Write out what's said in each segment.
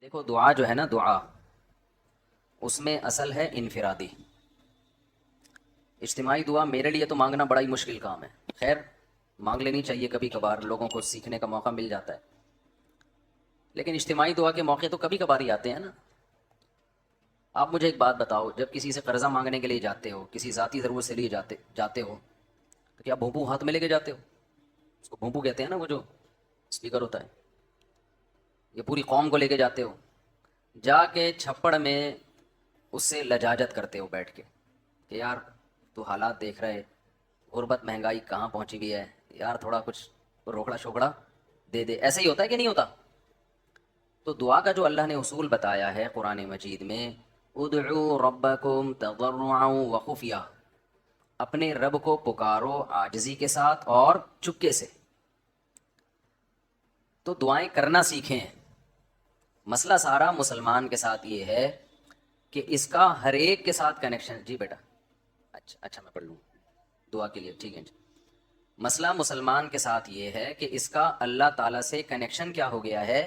دیکھو دعا جو ہے نا، دعا اس میں اصل ہے انفرادی. اجتماعی دعا میرے لیے تو مانگنا بڑا ہی مشکل کام ہے. خیر، مانگ لینی چاہیے، کبھی کبھار لوگوں کو سیکھنے کا موقع مل جاتا ہے. لیکن اجتماعی دعا کے موقع تو کبھی کبھار ہی آتے ہیں نا. آپ مجھے ایک بات بتاؤ، جب کسی سے قرضہ مانگنے کے لیے جاتے ہو، کسی ذاتی ضرورت سے لیے جاتے ہو، تو کیا بھونپو ہاتھ میں لے کے جاتے ہو؟ اس کو بھونپو کہتے ہیں نا، وہ جو اسپیکر ہوتا ہے. یہ پوری قوم کو لے کے جاتے ہو، جا کے چھپڑ میں اس سے لجاجت کرتے ہو بیٹھ کے کہ یار تو حالات دیکھ رہے، غربت مہنگائی کہاں پہنچی ہوئی ہے، یار تھوڑا کچھ روکڑا شوکڑا دے دے. ایسا ہی ہوتا ہے کہ نہیں ہوتا؟ تو دعا کا جو اللہ نے اصول بتایا ہے قرآن مجید میں، ادعوا ربکم تضرعا وخفیہ، اپنے رب کو پکارو عاجزی کے ساتھ اور چپکے سے. تو دعائیں کرنا سیکھیں. مسئلہ سارا مسلمان کے ساتھ یہ ہے کہ اس کا ہر ایک کے ساتھ کنیکشن. جی بیٹا، اچھا اچھا، میں پڑھ لوں دعا کے لیے، ٹھیک ہے جی. مسئلہ مسلمان کے ساتھ یہ ہے کہ اس کا اللہ تعالیٰ سے کنیکشن کیا ہو گیا ہے؟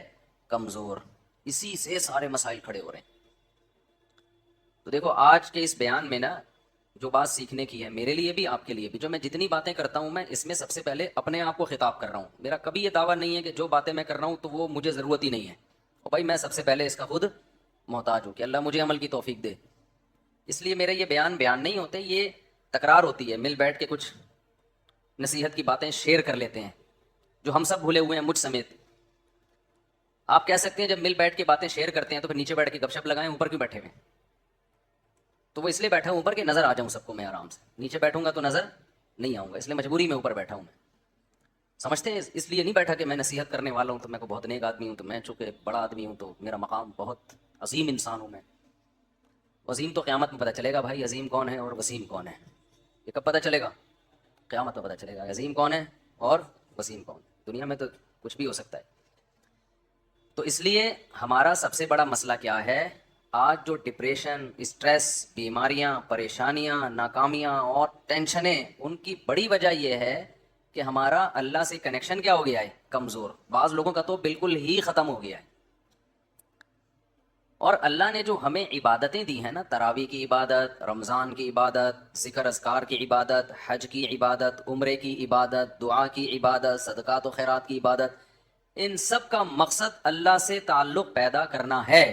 کمزور. اسی سے سارے مسائل کھڑے ہو رہے ہیں. تو دیکھو آج کے اس بیان میں نا، جو بات سیکھنے کی ہے میرے لیے بھی آپ کے لیے بھی، جو میں جتنی باتیں کرتا ہوں، میں اس میں سب سے پہلے اپنے آپ کو خطاب کر رہا ہوں. میرا کبھی یہ دعویٰ نہیں ہے کہ جو باتیں میں کر رہا ہوں تو وہ مجھے ضرورت ہی نہیں ہے. اور بھائی میں سب سے پہلے اس کا خود محتاج ہوں کہ اللہ مجھے عمل کی توفیق دے. اس لیے میرے یہ بیان نہیں ہوتے، یہ تکرار ہوتی ہے. مل بیٹھ کے کچھ نصیحت کی باتیں شیئر کر لیتے ہیں جو ہم سب بھولے ہوئے ہیں، مجھ سمیت. آپ کہہ سکتے ہیں جب مل بیٹھ کے باتیں شیئر کرتے ہیں تو پھر نیچے بیٹھ کے گپ شپ لگائیں، اوپر کیوں بیٹھے ہوئے ہیں؟ تو وہ اس لیے بیٹھا ہوں اوپر کہ نظر آ جاؤں سب کو میں آرام سے. نیچے بیٹھوں گا تو نظر نہیں آؤں گا، اس لیے مجبوری میں اوپر بیٹھا ہوں. میں سمجھتے ہیں اس لیے نہیں بیٹھا کہ میں نصیحت کرنے والا ہوں تو میں کو بہت نیک آدمی ہوں، تو میں چونکہ بڑا آدمی ہوں تو میرا مقام بہت عظیم انسان ہوں میں. عظیم تو قیامت میں پتہ چلے گا بھائی، عظیم کون ہے اور وسیم کون ہے. یہ کب پتہ چلے گا؟ قیامت میں پتہ چلے گا عظیم کون ہے اور وسیم کون ہے. دنیا میں تو کچھ بھی ہو سکتا ہے. تو اس لیے ہمارا سب سے بڑا مسئلہ کیا ہے؟ آج جو ڈپریشن، اسٹریس، بیماریاں، پریشانیاں، ناکامیاں اور ٹینشنیں، ان کی بڑی وجہ یہ ہے کہ ہمارا اللہ سے کنیکشن کیا ہو گیا ہے؟ کمزور. بعض لوگوں کا تو بالکل ہی ختم ہو گیا ہے. اور اللہ نے جو ہمیں عبادتیں دی ہیں نا، تراویح کی عبادت، رمضان کی عبادت، ذکر اذکار کی عبادت، حج کی عبادت، عمرے کی عبادت، دعا کی عبادت، صدقات و خیرات کی عبادت، ان سب کا مقصد اللہ سے تعلق پیدا کرنا ہے.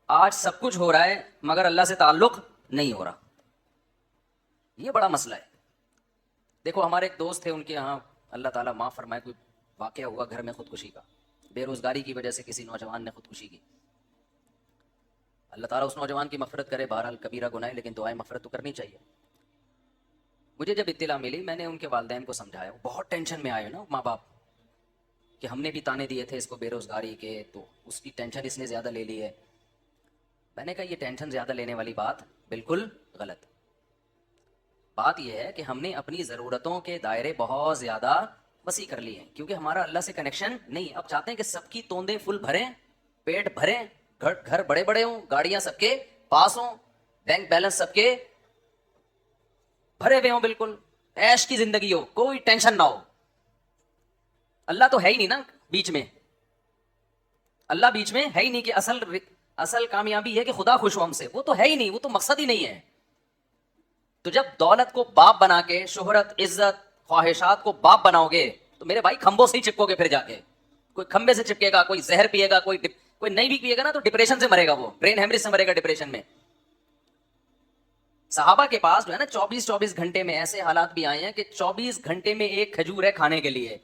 آج سب کچھ ہو رہا ہے مگر اللہ سے تعلق نہیں ہو رہا. یہ بڑا مسئلہ ہے. دیکھو ہمارے ایک دوست تھے، ان کے یہاں اللہ تعالیٰ معاف فرمائے کوئی واقعہ ہوا گھر میں خودکشی کا. بے روزگاری کی وجہ سے کسی نوجوان نے خودکشی کی. اللہ تعالیٰ اس نوجوان کی مغفرت کرے، بہرحال کبیرہ گناہ ہے لیکن دعائیں مغفرت تو کرنی چاہیے. مجھے جب اطلاع ملی میں نے ان کے والدین کو سمجھایا. وہ بہت ٹینشن میں آئے نا ماں باپ، کہ ہم نے بھی تانے دیے تھے اس کو بے روزگاری کے، تو اس کی ٹینشن اس نے زیادہ لے لی ہے. میں نے کہا یہ ٹینشن زیادہ لینے والی بات بالکل غلط. بات یہ ہے کہ ہم نے اپنی ضرورتوں کے دائرے بہت زیادہ وسیع کر لیے ہیں، کیونکہ ہمارا اللہ سے کنیکشن نہیں. اب چاہتے ہیں کہ سب کی توندیں فل بھریں، پیٹ بھریں، گھر بڑے بڑے ہوں، گاڑیاں سب کے پاس ہوں، بینک بیلنس سب کے بھرے ہوئے ہوں، بالکل عیش کی زندگی ہو، کوئی ٹینشن نہ ہو. اللہ تو ہے ہی نہیں نا بیچ میں. اللہ بیچ میں ہے ہی نہیں کہ اصل کامیابی ہے کہ خدا خوش ہو ہم سے. وہ تو ہے ہی نہیں، وہ تو مقصد ہی نہیں ہے. تو جب دولت کو باپ بنا کے، شہرت، عزت، خواہشات کو باپ بناؤ گے تو میرے بھائی کھمبوں سے ہی چپکو گے. پھر جا کے کوئی کھمبے سے چپکے گا، کوئی زہر پیے گا، کوئی نہیں بھی پیے گا نا تو ڈپریشن سے مرے گا، وہ برین ہیمریج سے مرے گا ڈپریشن میں. صحابہ کے پاس جو ہے نا 24 گھنٹے میں ایسے حالات بھی آئے ہیں کہ 24 گھنٹے میں ایک کھجور ہے کھانے کے لیے.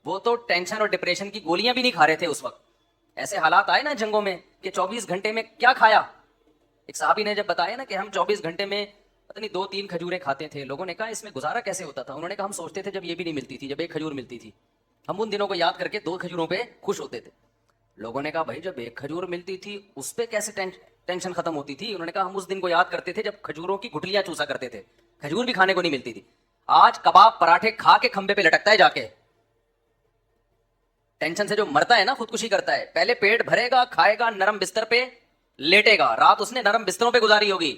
وہ تو ٹینشن اور ڈپریشن کی گولیاں بھی نہیں کھا رہے تھے اس وقت. ایسے حالات آئے نا جنگوں میں کہ 24 گھنٹے میں کیا کھایا. ایک صحابی نے جب بتایا نا کہ ہم 24 گھنٹے میں پتہ نہیں 2-3 کھجوریں کھاتے تھے. لوگوں نے کہا اس میں گزارا کیسے ہوتا تھا؟ انہوں نے کہا ہم سوچتے تھے جب یہ بھی نہیں ملتی تھی، جب ایک کھجور ملتی تھی ہم ان دنوں کو یاد کر کے 2 کھجوروں پہ خوش ہوتے تھے. لوگوں نے کہا بھائی جب ایک کھجور ملتی تھی اس پہ کیسے ٹینشن ختم ہوتی تھی؟ انہوں نے کہا ہم اس دن کو یاد کرتے تھے جب کھجوروں کی گٹلیاں چوسا کرتے تھے، کھجور بھی کھانے کو نہیں ملتی تھی. آج کباب پراٹھے کھا کے کھمبے پہ لٹکتا ہے جا کے. ٹینشن سے جو مرتا ہے نا خودکشی کرتا ہے. پہلے پیٹ بھرے گا، کھائے گا، نرم بستر پہ لیٹے گا، رات اس نے نرم بستروں پہ گزاری ہوگی.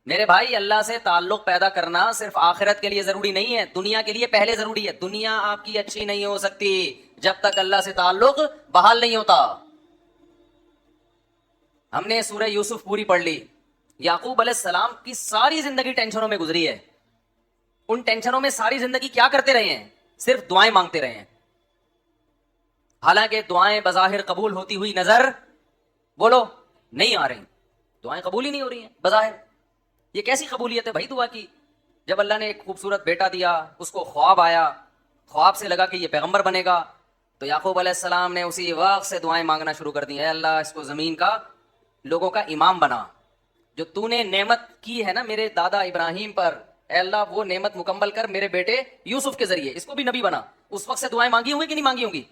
میرے بھائی اللہ سے تعلق پیدا کرنا صرف آخرت کے لیے ضروری نہیں ہے، دنیا کے لیے پہلے ضروری ہے. دنیا آپ کی اچھی نہیں ہو سکتی جب تک اللہ سے تعلق بحال نہیں ہوتا. ہم نے سورہ یوسف پوری پڑھ لی. یعقوب علیہ السلام کی ساری زندگی ٹینشنوں میں گزری ہے. ان ٹینشنوں میں ساری زندگی کیا کرتے رہے ہیں؟ صرف دعائیں مانگتے رہے ہیں. حالانکہ دعائیں بظاہر قبول ہوتی ہوئی نظر بولو نہیں آ رہی. دعائیں قبول ہی نہیں ہو رہی ہیں بظاہر. یہ کیسی قبولیت ہے بھائی دعا کی؟ جب اللہ نے ایک خوبصورت بیٹا دیا، اس کو خواب آیا، خواب سے لگا کہ یہ پیغمبر بنے گا، تو یعقوب علیہ السلام نے اسی وقت سے دعائیں مانگنا شروع کر دی. اے اللہ اس کو زمین کا لوگوں کا امام بنا. جو تو نے نعمت کی ہے نا میرے دادا ابراہیم پر، اے اللہ وہ نعمت مکمل کر میرے بیٹے یوسف کے ذریعے، اس کو بھی نبی بنا. اس وقت سے دعائیں مانگی ہوں گی کہ نہیں مانگی ہوں گی؟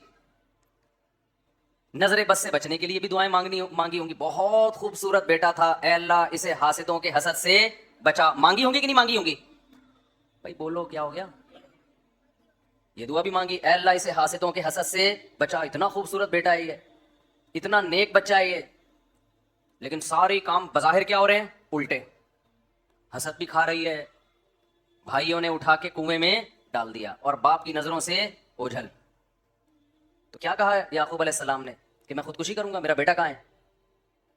نظر بس سے بچنے کے لیے بھی دعائیں مانگی ہوں گی. بہت خوبصورت بیٹا تھا، اے اللہ اسے حاسدوں کے حسد سے بچا، مانگی ہوں گی کہ نہیں مانگی ہوں گی؟ بھائی بولو کیا ہو گیا؟ یہ دعا بھی مانگی، اے اللہ اسے حاسدوں کے حسد سے بچا. اتنا خوبصورت بیٹا ہے یہ، اتنا نیک بچہ ہے یہ، لیکن سارے کام بظاہر کیا ہو رہے ہیں؟ الٹے. حسد بھی کھا رہی ہے، بھائیوں نے اٹھا کے کنویں میں ڈال دیا، اور باپ کی نظروں سے اوجھل. تو کیا کہا یعقوب علیہ السلام نے کہ میں خودکشی کروں گا؟ میرا بیٹا کہاں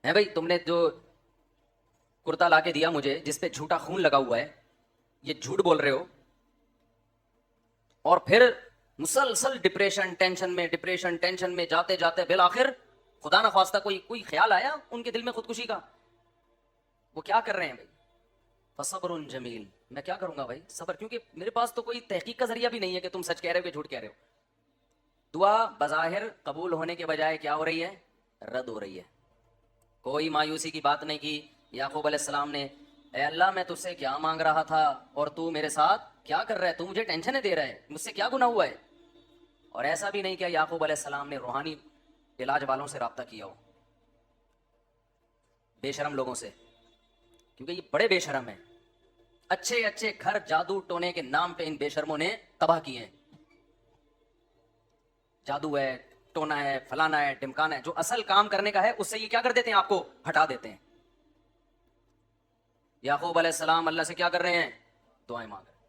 ہے بھائی؟ تم نے جو کرتا لا کے دیا مجھے جس پہ جھوٹا خون لگا ہوا ہے، یہ جھوٹ بول رہے ہو. اور پھر مسلسل ڈپریشن ٹینشن میں جاتے جاتے بالآخر خدا نہ خواستہ کوئی خیال آیا ان کے دل میں خودکشی کا. وہ کیا کر رہے ہیں بھائی؟ فصبر جمیل. میں کیا کروں گا بھائی؟ صبر، کیونکہ میرے پاس تو کوئی تحقیق کا ذریعہ بھی نہیں ہے کہ تم سچ کہہ رہے ہو کہ جھوٹ کہہ رہے ہو. دعا بظاہر قبول ہونے کے بجائے کیا ہو رہی ہے؟ رد ہو رہی ہے. کوئی مایوسی کی بات نہیں کی یعقوب علیہ السلام نے. اے اللہ میں تجھ سے کیا مانگ رہا تھا اور تو میرے ساتھ کیا کر رہا ہے؟ تو مجھے ٹینشنیں دے رہا ہے، مجھ سے کیا گناہ ہوا ہے؟ اور ایسا بھی نہیں کہ یعقوب علیہ السلام نے روحانی علاج والوں سے رابطہ کیا ہو، بے شرم لوگوں سے، کیونکہ یہ بڑے بے شرم ہیں. اچھے اچھے گھر جادو ٹونے کے نام پہ ان بے شرموں نے تباہ کیے ہیں. جادو ہے، ٹونا ہے، فلانا ہے، ڈمکانا ہے، جو اصل کام کرنے کا ہے اس سے یہ کیا کر دیتے ہیں؟ آپ کو ہٹا دیتے ہیں. یعقوب علیہ السلام اللہ سے کیا کر رہے ہیں؟ دعائیں مانگ رہے ہیں.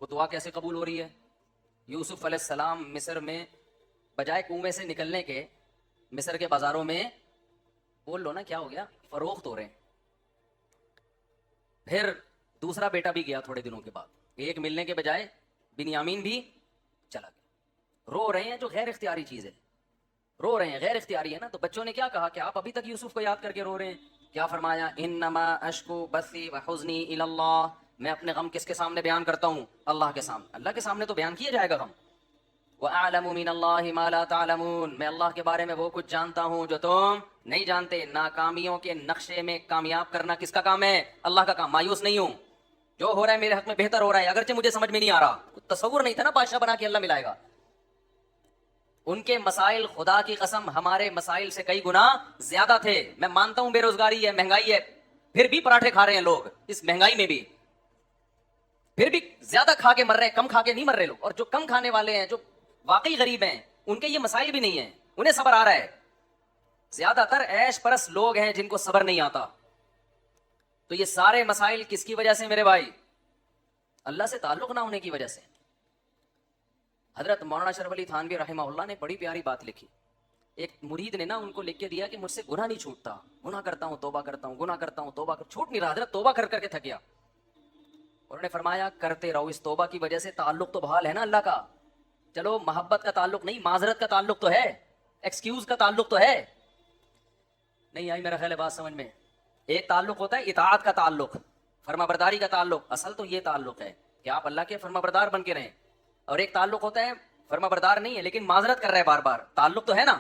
وہ دعا کیسے قبول ہو رہی ہے؟ یوسف علیہ السلام مصر میں بجائے کنویں سے نکلنے کے مصر کے بازاروں میں، بول لو نا کیا ہو گیا، فروخت ہو رہے ہیں. پھر دوسرا بیٹا بھی گیا تھوڑے دنوں کے بعد، ایک ملنے کے بجائے بنیامین بھی چلا گیا. رو رہے ہیں جو غیر اختیاری چیز ہے، رو رہے ہیں غیر اختیاری ہے نا. تو بچوں نے کیا کہا کہ آپ ابھی تک یوسف کو یاد کر کے رو رہے ہیں؟ کیا فرمایا؟ انما اشکو بثی وحزنی الی اللہ. میں اپنے غم کس کے سامنے بیان کرتا ہوں؟ اللہ کے سامنے. اللہ کے سامنے تو بیان کیا جائے گا غم. وَأَعْلَمُ مِنَ اللَّهِ مَا لَا تَعْلَمُونَ. میں اللہ کے بارے میں وہ کچھ جانتا ہوں جو تم نہیں جانتے. ناکامیوں کے نقشے میں کامیاب کرنا کس کا کام ہے؟ اللہ کا کام. مایوس نہیں ہوں، جو ہو رہا ہے میرے حق میں بہتر ہو رہا ہے، اگرچہ مجھے سمجھ میں نہیں آ رہا. تصور نہیں تھا نا بادشاہ بنا کے اللہ ملائے گا. ان کے مسائل خدا کی قسم ہمارے مسائل سے کئی گنا زیادہ تھے. میں مانتا ہوں بے روزگاری ہے، مہنگائی ہے، پھر بھی پراٹھے کھا رہے ہیں لوگ اس مہنگائی میں بھی. پھر بھی زیادہ کھا کے مر رہے ہیں، کم کھا کے نہیں مر رہے لوگ. اور جو کم کھانے والے ہیں، جو واقعی غریب ہیں، ان کے یہ مسائل بھی نہیں ہیں، انہیں صبر آ رہا ہے. زیادہ تر عیش پرست لوگ ہیں جن کو صبر نہیں آتا. تو یہ سارے مسائل کس کی وجہ سے میرے بھائی؟ اللہ سے تعلق نہ ہونے کی وجہ سے. حضرت مولانا اشرف علی تھانوی رحمہ اللہ نے بڑی پیاری بات لکھی. ایک مرید نے نا ان کو لکھ کے دیا کہ مجھ سے گناہ نہیں چھوٹتا، گناہ کرتا ہوں توبہ کرتا ہوں، گناہ کرتا ہوں توبہ چھوٹ نہیں رہا. حضرت توبہ کر کر کے تھک گیا. انہوں نے فرمایا کرتے رہو، اس توبہ کی وجہ سے تعلق تو بحال ہے نا اللہ کا. چلو محبت کا تعلق نہیں، معذرت کا تعلق تو ہے، ایکسکیوز کا تعلق تو ہے. نہیں آئی میرا خیال ہے بات سمجھ میں. ایک تعلق ہوتا ہے اطاعت کا تعلق، فرما برداری کا تعلق. اصل تو یہ تعلق ہے کہ آپ اللہ کے فرما بردار بن کے رہیں. اور ایک تعلق ہوتا ہے فرما بردار نہیں ہے لیکن معذرت کر رہا ہے بار بار، تعلق تو ہے نا.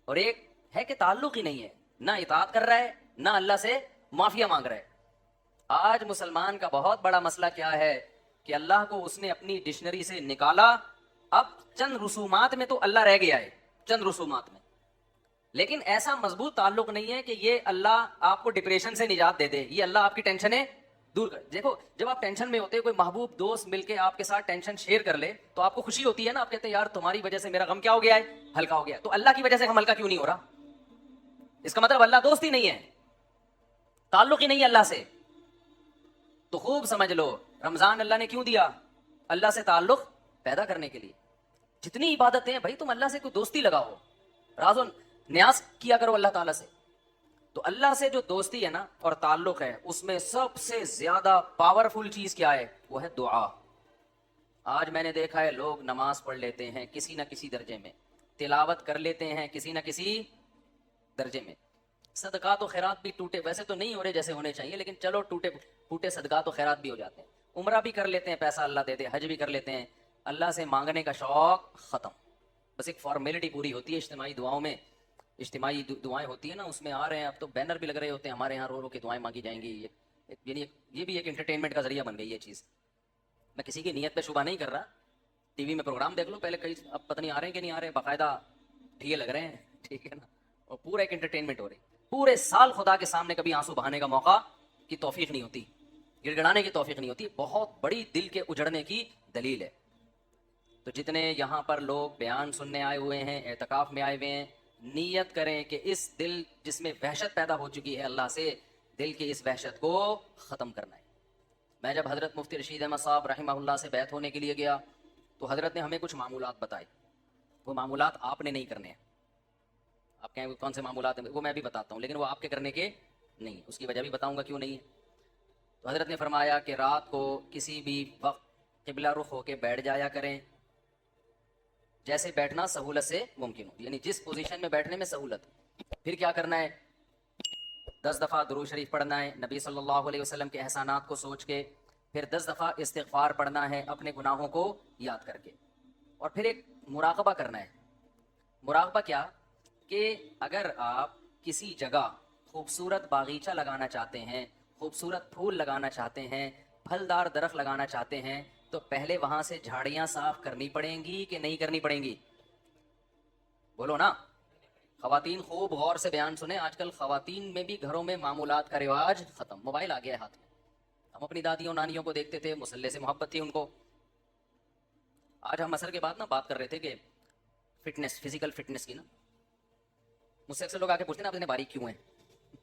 اور ایک ہے کہ تعلق ہی نہیں ہے، نہ اطاعت کر رہا ہے نہ اللہ سے معافیا مانگ رہا ہے. آج مسلمان کا بہت بڑا مسئلہ کیا ہے کہ اللہ کو اس نے اپنی ڈکشنری سے نکالا. اب چند رسومات میں تو اللہ رہ گیا ہے، چند رسومات میں، لیکن ایسا مضبوط تعلق نہیں ہے کہ یہ اللہ آپ کو ڈپریشن سے نجات دے دے، یہ اللہ آپ کی ٹینشنیں دور کر. دیکھو جب آپ ٹینشن میں ہوتے ہیں، کوئی محبوب دوست مل کے آپ کے ساتھ ٹینشن شیئر کر لے تو آپ کو خوشی ہوتی ہے نا. آپ کہتے ہیں یار تمہاری وجہ سے میرا غم کیا ہو گیا ہے؟ ہلکا ہو گیا. تو اللہ کی وجہ سے غم ہلکا کیوں نہیں ہو رہا؟ اس کا مطلب اللہ دوست ہی نہیں ہے، تعلق ہی نہیں ہے اللہ سے. تو خوب سمجھ لو رمضان اللہ نے کیوں دیا؟ اللہ سے تعلق پیدا کرنے کے لیے. جتنی عبادتیں ہیں بھائی تم اللہ سے کوئی دوستی لگاؤ، راز و نیاز کیا کرو اللہ تعالیٰ سے. تو اللہ سے جو دوستی ہے نا اور تعلق ہے، اس میں سب سے زیادہ پاورفل چیز کیا ہے؟ وہ ہے دعا۔ آج میں نے دیکھا ہے لوگ نماز پڑھ لیتے ہیں کسی نہ کسی درجے میں، تلاوت کر لیتے ہیں کسی نہ کسی درجے میں، صدقات و خیرات بھی ٹوٹے، ویسے تو نہیں ہو رہے جیسے ہونے چاہیے، لیکن چلو ٹوٹے ٹوٹے صدقات و خیرات بھی ہو جاتے ہیں، عمرہ بھی کر لیتے ہیں، پیسہ اللہ دے دے، حج بھی کر لیتے ہیں، اللہ سے مانگنے کا شوق ختم، بس ایک فارمیلٹی پوری ہوتی ہے اجتماعی دعاؤں میں، اجتماعی دعائیں ہوتی ہیں نا، اس میں آ رہے ہیں، اب تو بینر بھی لگ رہے ہوتے ہیں ہمارے یہاں، رو رو کے دعائیں مانگی جائیں گی، یعنی یہ بھی ایک انٹرٹینمنٹ کا ذریعہ بن گئی یہ چیز۔ میں کسی کی نیت پہ شبہ نہیں کر رہا، ٹی وی میں پروگرام دیکھ لو پہلے، کئی اب پتہ نہیں آ رہے ہیں کہ نہیں آ رہے، باقاعدہ ٹھیے لگ رہے ہیں، ٹھیک ہے نا، اور پورا ایک انٹرٹینمنٹ ہو رہی، پورے سال خدا کے سامنے کبھی آنسو بہانے کا موقع کی توفیق نہیں ہوتی، گڑ گڑانے کی توفیق نہیں ہوتی، بہت بڑی دل کے اجڑنے کی دلیل ہے۔ تو جتنے یہاں پر لوگ بیان سننے آئے ہوئے ہیں، اعتکاف میں آئے ہوئے ہیں، نیت کریں کہ اس دل جس میں وحشت پیدا ہو چکی ہے اللہ سے، دل کی اس وحشت کو ختم کرنا ہے۔ میں جب حضرت مفتی رشید احمد صاحب رحمہ اللہ سے بیعت ہونے کے لیے گیا تو حضرت نے ہمیں کچھ معمولات بتائے، وہ معمولات آپ نے نہیں کرنے ہیں، آپ کہیں کون سے معمولات ہیں، وہ میں بھی بتاتا ہوں، لیکن وہ آپ کے کرنے کے نہیں، اس کی وجہ بھی بتاؤں گا کیوں نہیں ہے۔ تو حضرت نے فرمایا کہ رات کو کسی بھی وقت قبلہ رخ ہو کے بیٹھ جایا کریں، جیسے بیٹھنا سہولت سے ممکن ہو، یعنی جس پوزیشن میں بیٹھنے میں سہولت۔ پھر کیا کرنا ہے؟ 10 دفعہ درود شریف پڑھنا ہے نبی صلی اللہ علیہ وسلم کے احسانات کو سوچ کے، پھر 10 دفعہ استغفار پڑھنا ہے اپنے گناہوں کو یاد کر کے، اور پھر ایک مراقبہ کرنا ہے۔ مراقبہ کیا؟ کہ اگر آپ کسی جگہ خوبصورت باغیچہ لگانا چاہتے ہیں، خوبصورت پھول لگانا چاہتے ہیں، پھلدار درخت لگانا چاہتے ہیں، تو پہلے وہاں سے جھاڑیاں صاف کرنی پڑیں گی کہ نہیں کرنی پڑیں گی؟ بولو نا۔ خواتین خوب غور سے بیان سنیں، آج کل خواتین میں بھی گھروں میں معمولات کا رواج ختم، موبائل آ گیا ہے ہاتھ میں۔ ہم اپنی دادیوں نانیوں کو دیکھتے تھے، مسلح سے محبت تھی ان کو۔ آج ہم عصر کے بعد نا بات کر رہے تھے کہ فٹنس، فزیکل فٹنس کی نا، مجھ سے اکثر لوگ آ کے پوچھتے ہیں آپ اتنے باریک کیوں ہیں؟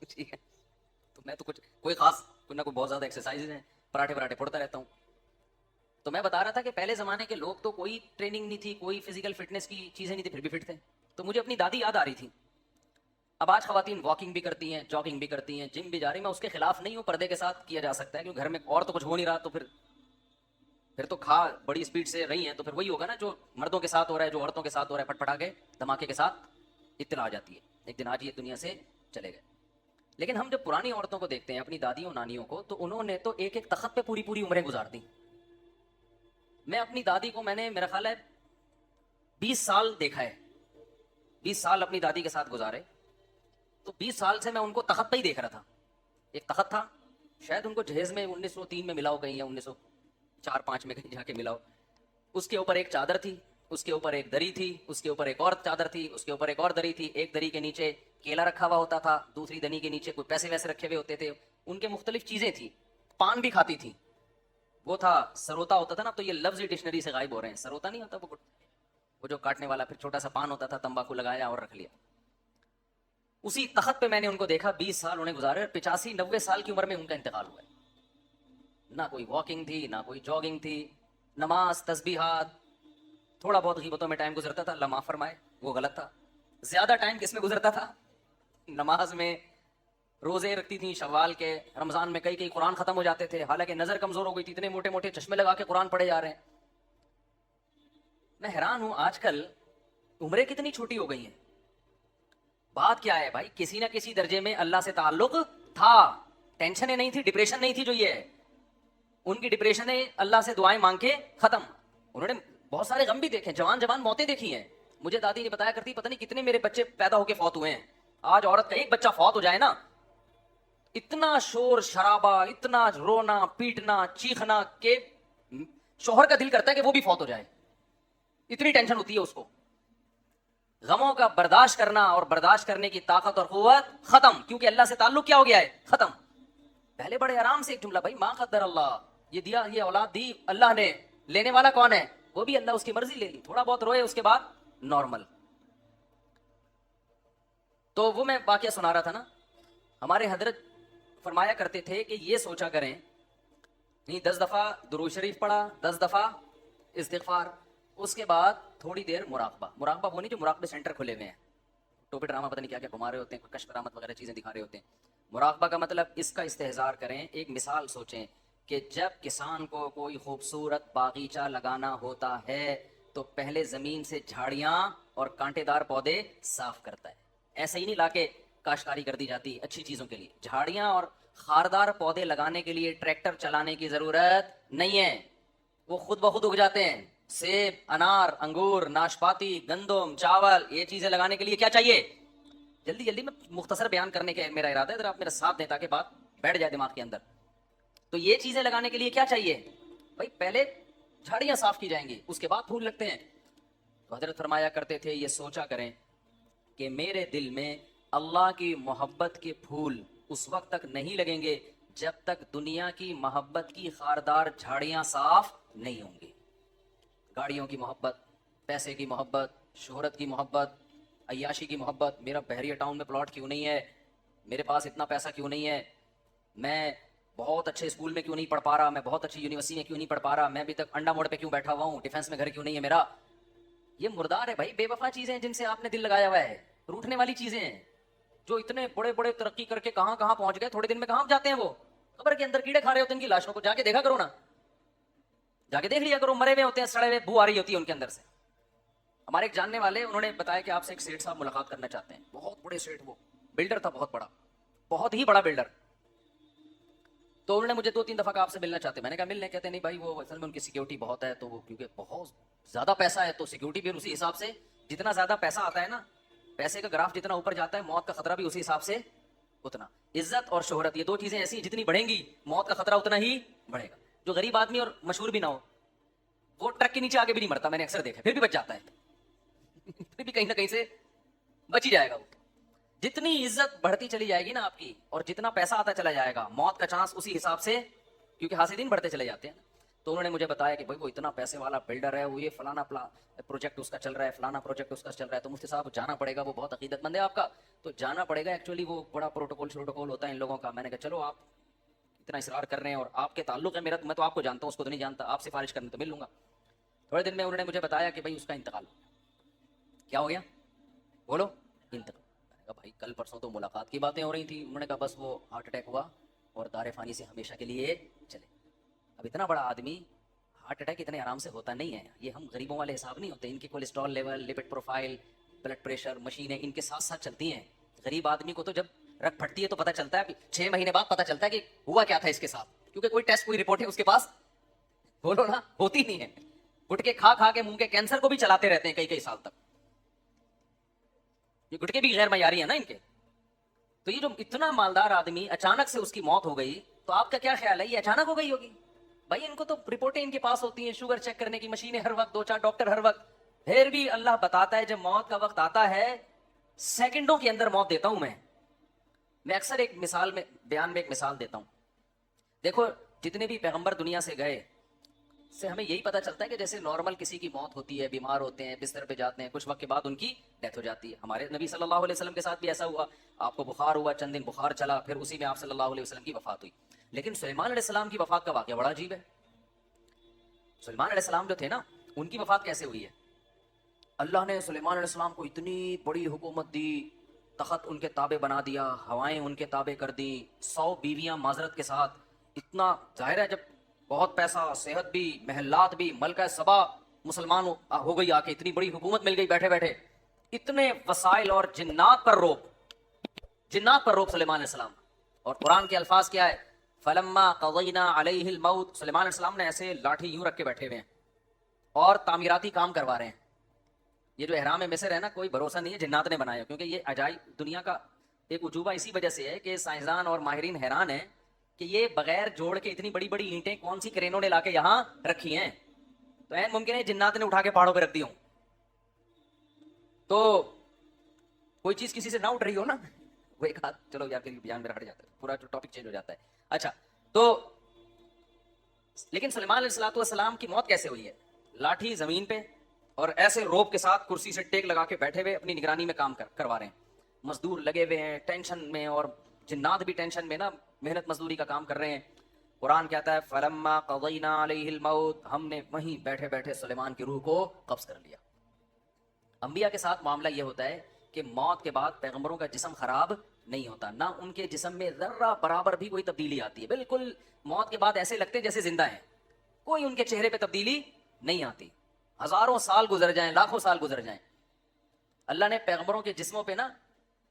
ٹھیک ہے، تو میں تو کوئی خاص کوئی نہ کوئی بہت زیادہ ایکسرسائز ہیں، پراٹھے پراٹھے پھوڑتا رہتا ہوں۔ تو میں بتا رہا تھا کہ پہلے زمانے کے لوگ تو کوئی ٹریننگ نہیں تھی، کوئی فزیکل فٹنس کی چیزیں نہیں تھی، پھر بھی فٹ تھے۔ تو مجھے اپنی دادی یاد آ رہی تھی۔ اب آج خواتین واکنگ بھی کرتی ہیں، جاگنگ بھی کرتی ہیں، جم بھی جا رہی ہیں، میں اس کے خلاف نہیں ہوں، پردے کے ساتھ کیا جا سکتا ہے، کیونکہ گھر میں اور تو کچھ ہو نہیں رہا، تو پھر تو کھا بڑی اسپیڈ سے رہی ہیں، تو پھر وہی ہوگا نا جو مردوں کے ساتھ ہو رہا ہے، جو عورتوں کے ساتھ ہو رہا ہے، پٹ پٹا کے دھماکے کے ساتھ اطلاع آ جاتی ہے، ایک دن آج یہ دنیا سے چلے گئے۔ لیکن ہم جب پرانی عورتوں کو دیکھتے ہیں، اپنی دادیوں نانیوں کو، تو انہوں نے تو ایک ایک تخت پہ پوری پوری عمریں گزار دی۔ میں اپنی دادی کو، میں نے میرا خیال ہے 20 سال دیکھا ہے، 20 سال اپنی دادی کے ساتھ گزارے، تو 20 سال سے میں ان کو تخت پہ ہی دیکھ رہا تھا۔ ایک تخت تھا، شاید ان کو جہیز میں 1903 میں ملا ہو کہیں، یا 1904-05 میں کہیں جا کے ملا ہو، اس کے اوپر ایک چادر تھی، اس کے اوپر ایک دری تھی، اس کے اوپر ایک اور چادر تھی، اس کے اوپر ایک اور دری تھی، ایک دری کے نیچے کیلا رکھا ہوا ہوتا تھا، دوسری دری کے نیچے کوئی پیسے ویسے رکھے ہوئے ہوتے تھے، ان کے مختلف چیزیں تھیں، پان بھی کھاتی تھی، وہ تھا سروتا ہوتا تھا نا، تو یہ لفظ ڈکشنری سے غائب ہو رہے ہیں، سروتا نہیں ہوتا وہ جو کاٹنے والا، پھر چھوٹا سا پان ہوتا تھا، تمباکو لگایا اور رکھ لیا۔ اسی تخت پہ میں نے ان کو دیکھا، 20 سال انہیں گزارے، اور 85-90 سال کی عمر میں ان کا انتقال ہوا ہے۔ نہ کوئی واکنگ تھی، نہ کوئی جاگنگ تھی، نماز، تسبیحات، تھوڑا بہت غیبتوں میں ٹائم گزرتا تھا، اللہ معاف فرمائے وہ غلط تھا۔ زیادہ ٹائم کس میں گزرتا تھا؟ نماز میں۔ روزے رکھتی تھیں شوال کے، رمضان میں کئی قرآن ختم ہو جاتے تھے، حالانکہ نظر کمزور ہو گئی تھی، اتنے موٹے موٹے چشمے لگا کے قرآن پڑھے جا رہے ہیں۔ میں حیران ہوں آج کل عمریں کتنی چھوٹی ہو گئی ہیں۔ بات کیا ہے بھائی؟ کسی نہ کسی درجے میں اللہ سے تعلق تھا، ٹینشنیں نہیں تھی، ڈپریشن نہیں تھی جو یہ ہے، ان کی ڈپریشن ہے اللہ سے دعائیں مانگ کے ختم۔ انہوں نے بہت سارے غم بھی دیکھے، جوان جوان موتیں دیکھی ہیں۔ مجھے دادی نے بتایا کرتی، پتہ نہیں کتنے میرے بچے پیدا ہو کے فوت ہوئے ہیں۔ آج عورت کا ایک بچہ فوت ہو جائے نا، اتنا شور شرابہ، اتنا رونا پیٹنا چیخنا کہ شوہر کا دل کرتا ہے کہ وہ بھی فوت ہو جائے، اتنی ٹینشن ہوتی ہے اس کو۔ غموں کا برداشت کرنا اور برداشت کرنے کی طاقت اور قوت ختم، کیونکہ اللہ سے تعلق کیا ہو گیا ہے؟ ختم۔ پہلے بڑے آرام سے ایک جملہ، بھائی ما قدر اللہ، یہ دیا، یہ اولاد دی اللہ نے، لینے والا کون ہے؟ وہ بھی اللہ، اس کی مرضی لے لی، تھوڑا بہت روئے، اس کے بعد نارمل۔ تو وہ میں واقعہ سنا رہا تھا نا، ہمارے حضرت فرمایا کرتے تھے کہ یہ سوچا کریں، نہیں 10 دفعہ درود شریف پڑھا، 10 دفعہ استغفار، اس کے بعد تھوڑی دیر مراقبہ۔ مراقبہ وہ نہیں جو مراقبے سینٹر کھلے ہوئے ہیں، ٹوپی ڈرامہ پتہ نہیں کیا کیا گھما رہے ہوتے ہیں, کشف کرامت وغیرہ چیزیں دکھا رہے ہوتے ہیں. مراقبہ کا مطلب اس کا استحضار کریں. ایک مثال سوچیں کہ جب کسان کو کوئی خوبصورت باغیچہ لگانا ہوتا ہے تو پہلے زمین سے جھاڑیاں اور کانٹے دار پودے صاف کرتا ہے. ایسے ہی نہیں لا کے کاشتکاری کر دی جاتی اچھی چیزوں کے لیے. جھاڑیاں اور خاردار پودے لگانے کے لیے ٹریکٹر چلانے کی ضرورت نہیں ہے, وہ خود بخود اگ جاتے ہیں. سیب, انار, انگور, ناشپاتی, گندم, چاول, یہ چیزیں لگانے کے لیے کیا چاہیے؟ جلدی جلدی میں مختصر بیان کرنے کا میرا ارادہ ہے, اگر آپ میرا ساتھ دیں تاکہ بات بیٹھ جائے دماغ کے اندر. تو یہ چیزیں لگانے کے لیے کیا چاہیے بھائی؟ پہلے جھاڑیاں صاف کی جائیں گی, اس کے بعد پھول لگتے ہیں. تو حضرت فرمایا کرتے تھے, یہ سوچا کریں کہ میرے دل میں اللہ کی محبت کے پھول اس وقت تک نہیں لگیں گے جب تک دنیا کی محبت کی خاردار جھاڑیاں صاف نہیں ہوں گی. گاڑیوں کی محبت, پیسے کی محبت, شہرت کی محبت, عیاشی کی محبت, میرا بحریہ ٹاؤن میں پلاٹ کیوں نہیں ہے, میرے پاس اتنا پیسہ کیوں نہیں ہے, میں بہت اچھے اسکول میں کیوں نہیں پڑھ پا رہا, میں بہت اچھی یونیورسٹی میں کیوں نہیں پڑھ پا رہا, میں ابھی تک انڈا موڑ پہ کیوں بیٹھا ہوا ہوں, ڈیفینس میں گھر کیوں نہیں ہے میرا. یہ مردار ہے بھائی, بے وفا چیزیں ہیں جن سے آپ نے دل لگایا ہوا ہے, روٹنے والی چیزیں ہیں جو اتنے بڑے بڑے ترقی کر کے کہاں کہاں پہنچ گئے, تھوڑے دن میں کہاں جاتے ہیں وہ, قبر کے اندر کیڑے کھا رہے ہوتے ہیں ان کی لاشوں کو. جا کے دیکھا کرو نا, جا کے دیکھ لیا کرو, مرے ہوئے ہوتے ہیں, سڑے ہوئے, بو آ رہی ہوتی ہے ان کے اندر سے. ہمارے ایک جاننے والے, انہوں نے بتایا کہ آپ سے ایک سیٹھ صاحب ملاقات کرنا چاہتے ہیں. بہت بڑے سیٹھ, وہ بلڈر تھا, بہت بڑا, بہت ہی بڑا بلڈر. تو انہوں نے مجھے 2-3 دفعہ آپ سے ملنا چاہتے ہیں. میں نے کہا ملنے, کہتے نہیں بھائی وہ اصل میں ان کی سیکیورٹی بہت ہے, تو وہ کیونکہ بہت زیادہ پیسہ ہے تو سیکیورٹی بھی اسی حساب سے, جتنا زیادہ پیسہ آتا ہے نا, پیسے کا گراف جتنا اوپر جاتا ہے موت کا خطرہ بھی اسی حساب سے اتنا. عزت اور شہرت, یہ دو چیزیں ایسی جتنی بڑھیں گی موت کا خطرہ اتنا ہی بڑھے گا. جو غریب آدمی اور مشہور بھی نہ ہو, وہ ٹرک کے نیچے آگے بھی نہیں مرتا, میں نے اکثر دیکھا, پھر بھی بچ جاتا ہے, پھر بھی کہیں نہ کہیں سے بچ ہی جائے گا وہ. جتنی عزت بڑھتی چلی جائے گی نا آپ کی, اور جتنا پیسہ آتا چلا جائے گا, موت کا چانس اسی حساب سے, کیونکہ حاسدین بڑھتے چلے جاتے ہیں. تو انہوں نے مجھے بتایا کہ بھائی وہ اتنا پیسے والا بلڈر ہے, وہ یہ فلانا پروجیکٹ اس کا چل رہا ہے, فلانا پروجیکٹ اس کا چل رہا ہے, تو مفتی صاحب جانا پڑے گا, وہ بہت عقیدت مند ہے آپ کا, تو جانا پڑے گا. ایکچولی وہ بڑا پروٹوکول ہوتا ہے ان لوگوں کا. میں نے کہا چلو, آپ اتنا اصرار کر رہے ہیں اور آپ کے تعلق ہے میرا, میں تو آپ کو جانتا ہوں, اس کو تو نہیں جانتا, آپ سفارش کرنے تو مل لوں گا. تھوڑے دن میں انہوں نے مجھے بتایا کہ بھائی اس کا انتقال. کیا ہو گیا بولو؟ انتقال. بھائی کل پرسوں تو ملاقات کی باتیں ہو رہی تھی. انہوں نے کہا بس وہ ہارٹ اٹیک ہوا اور دار فانی سے ہمیشہ کے لیے چلے. اب اتنا بڑا آدمی, ہارٹ اٹیک اتنے آرام سے ہوتا نہیں ہے. یہ ہم غریبوں والے حساب نہیں ہوتے. ان کی cholesterol level, lipid profile, blood pressure, مشینیں ان کے ساتھ ساتھ چلتی ہیں. غریب آدمی کو تو جب رگ پھٹتی ہے تو پتہ چلتا ہے, 6 مہینے بعد پتہ چلتا ہے کہ ہوا کیا تھا اس کے ساتھ, کیونکہ کوئی ٹیسٹ, کوئی رپورٹ ہے اس کے پاس, بولو نا, ہوتی نہیں ہے. گٹکے کھا کھا کے منہ کے کینسر کو بھی چلاتے رہتے ہیں کئی سال تک. یہ گٹکے بھی غیر معیاری ہیں نا ان کے. تو یہ جو اتنا مالدار آدمی اچانک سے اس کی موت ہو گئی, تو آپ کا کیا خیال ہے, یہ اچانک ہو گئی ہوگی؟ بھائی ان کو تو رپورٹیں ان کے پاس ہوتی ہیں, شوگر چیک کرنے کی مشینیں ہر وقت, 2-4 ڈاکٹر ہر وقت. پھر بھی اللہ بتاتا ہے جب موت کا وقت آتا ہے, سیکنڈوں کے اندر موت دیتا ہوں میں. میں اکثر ایک مثال میں, بیان میں ایک مثال دیتا ہوں. دیکھو جتنے بھی پیغمبر دنیا سے گئے, سے ہمیں یہی پتا چلتا ہے کہ جیسے نارمل کسی کی موت ہوتی ہے, بیمار ہوتے ہیں, بستر پہ جاتے ہیں, کچھ وقت کے بعد ان کی ڈیتھ ہو جاتی ہے. ہمارے نبی صلی اللہ علیہ وسلم کے ساتھ بھی ایسا ہوا. آپ کو بخار ہوا, چند دن بخار چلا, پھر اسی میں آپ صلی اللہ علیہ وسلم کی وفات ہوئی. لیکن سلیمان علیہ السلام کی وفات کا واقعہ بڑا عجیب ہے. سلیمان علیہ السلام جو تھے نا, ان کی وفات کیسے ہوئی ہے؟ اللہ نے سلیمان علیہ السلام کو اتنی بڑی حکومت دی, تخت ان کے تابع بنا دیا, ہوائیں ان کے تابع کر دی, 100 بیویاں معذرت کے ساتھ. اتنا ظاہر ہے جب بہت پیسہ, صحت بھی, محلات بھی, ملکہ سبا مسلمان ہو گئی, آ کے اتنی بڑی حکومت مل گئی بیٹھے بیٹھے, اتنے وسائل, اور جنات پر روب سلیمان علیہ السلام. اور قرآن کے الفاظ کیا ہے, فلما قضینا علیہ الموت, سلیمان علیہ السلام نے ایسے لاٹھی یوں رکھ کے بیٹھے ہوئے ہیں اور تعمیراتی کام کروا رہے ہیں. یہ جو احرام مصر ہے نا, کوئی بھروسہ نہیں ہے جنات نے بنایا, کیونکہ یہ عجائب دنیا کا ایک عجوبہ اسی وجہ سے ہے کہ سائنسدان اور ماہرین حیران ہیں کہ یہ بغیر جوڑ کے اتنی بڑی بڑی اینٹیں کون سی کرینوں نے لا کے یہاں رکھی ہیں. تو این ممکن ہے جنات نے اٹھا کے پہاڑوں پہ رکھ دی ہوں. تو کوئی چیز کسی سے نہ اٹھ رہی ہو نا, وہ ایک ہاتھ, چلو یار پھر بیان میرا ہٹ جاتا ہے, پورا جو ٹاپک چینج ہو جاتا ہے. اچھا, تو لیکن سلیمان علیہ السلام کی موت کیسے ہوئی ہے؟ لاٹھی زمین پہ, اور ایسے روپ کے ساتھ کرسی سے ٹیک لگا کے بیٹھے ہوئے اپنی نگرانی میں کام کروا رہے ہیں. مزدور لگے ہوئے ہیں ٹینشن میں, اور جنات بھی ٹینشن میں نا, محنت مزدوری کا کام کر رہے ہیں. قرآن کہتا ہے فلما قضینا علیہ الموت, ہم نے وہیں بیٹھے بیٹھے سلیمان کی روح کو قبض کر لیا. انبیاء کے ساتھ معاملہ یہ ہوتا ہے کہ کہ موت کے بعد پیغمبروں کا جسم خراب نہیں ہوتا، نہ ان کے جسم میں ذرہ برابر بھی کوئی تبدیلی آتی ہے، بالکل موت کے بعد ایسے لگتے ہیں جیسے زندہ ہیں، کوئی ان کے چہرے پہ تبدیلی نہیں آتی، ہزاروں سال گزر جائیں، لاکھوں سال گزر جائیں، اللہ نے پیغمبروں کے جسموں پہ نا،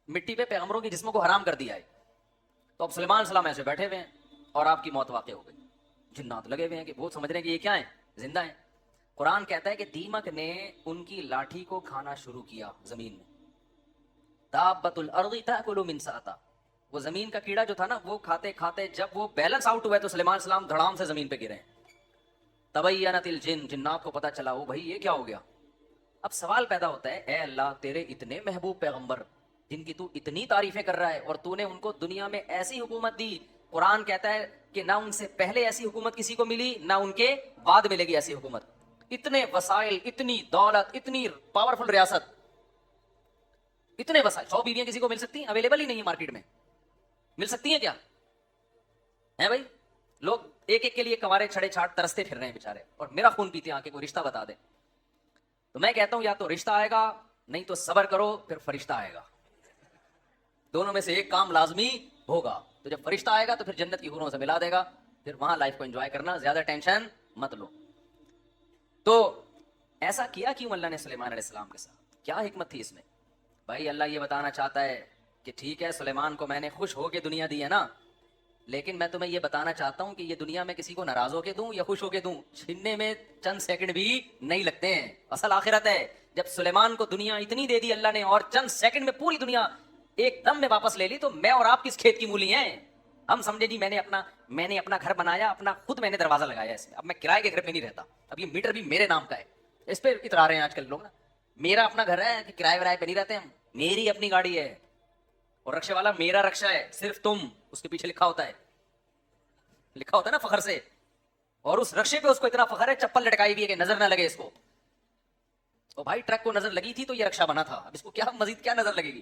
مٹی پہ پیغمبروں کے جسموں کو حرام کر دیا ہے۔ تو اب سلیمان السلام ایسے بیٹھے ہوئے ہیں اور آپ کی موت واقع ہو گئی، جنات لگے ہوئے ہیں کہ وہ سمجھ رہے ہیں کہ یہ کیا ہے، زندہ ہیں۔ قرآن کہتا ہے کہ دیمک نے ان کی لاٹھی کو کھانا شروع کیا زمین میں، دابۃ الارض تاکل من ساتا، وہ زمین کا کیڑا جو تھا نا، وہ کھاتے کھاتے جب وہ بیلنس آؤٹ ہوئے تو سلیمان السلام دھڑام سے زمین پہ گرے۔ تبینت الجن، جنات کو پتا چلا وہ بھائی یہ کیا ہو گیا۔ اب سوال پیدا ہوتا ہے، اے اللہ تیرے اتنے محبوب پیغمبر جن کی تو اتنی تعریفیں کر رہا ہے اور تو نے ان کو دنیا میں ایسی حکومت دی، قرآن کہتا ہے کہ نہ ان سے پہلے ایسی حکومت کسی کو ملی نہ ان کے بعد ملے گی ایسی حکومت، اتنے وسائل، اتنی دولت، اتنی پاورفل ریاست، اتنے وسائل، 100 بیویاں کسی کو مل سکتی ہیں؟ اویلیبل ہی نہیں ہے مارکیٹ میں، مل سکتی ہیں کیا ہے بھائی؟ لوگ ایک ایک کے لیے کنوارے چھڑے چھاٹ ترستے پھر رہے ہیں بیچارے، اور میرا خون پیتے ہیں آ کے کوئی رشتہ بتا دے۔ تو میں کہتا ہوں یا تو رشتہ آئے گا، نہیں تو صبر کرو، پھر فرشتہ آئے گا، دونوں میں سے ایک کام لازمی ہوگا۔ تو جب فرشتہ آئے گا تو پھر جنت کی حوروں سے ملا دے گا، پھر وہاں لائف کو انجوائے کرنا، زیادہ ٹینشن مت لو۔ تو ایسا کیا کیوں اللہ نے سلیمان علیہ السلام کے ساتھ؟ کیا حکمت تھی اس میں؟ بھائی اللہ یہ بتانا چاہتا ہے کہ ٹھیک ہے سلیمان کو میں نے خوش ہو کے دنیا دی ہے نا، لیکن میں تمہیں یہ بتانا چاہتا ہوں کہ یہ دنیا میں کسی کو ناراض ہو کے دوں یا خوش ہو کے دوں، چھیننے میں چند سیکنڈ بھی نہیں لگتے ہیں، اصل آخرت ہے۔ جب سلیمان کو دنیا اتنی دے دی اللہ نے اور چند سیکنڈ میں پوری دنیا ایک دم میں واپس لے لی، تو میں اور آپ کس کھیت کی مولی ہیں؟ ہم سمجھے جی میں نے اپنا گھر بنایا، اپنا خود میں نے دروازہ لگایا اس میں، اب میں کرائے کے گھر پہ نہیں رہتا، اب یہ میٹر بھی میرے نام کا ہے، اس پہ اترا رہے ہیں آج کل لوگ نا، میرا اپنا گھر ہے کہ کرائے ورائے پہ نہیں رہتے ہم، میری اپنی گاڑی ہے، اور رکشے والا میرا رکشا ہے، صرف تم، اس کے پیچھے لکھا ہوتا ہے نا فخر سے، اور اس رکشے پہ اس کو اتنا فخر ہے چپل لٹکائی ہوئی ہے کہ نظر نہ لگے اس کو۔ تو بھائی ٹرک کو نظر لگی تھی تو یہ رکشا بنا تھا، اب اس کو کیا مزید کیا نظر لگے گی؟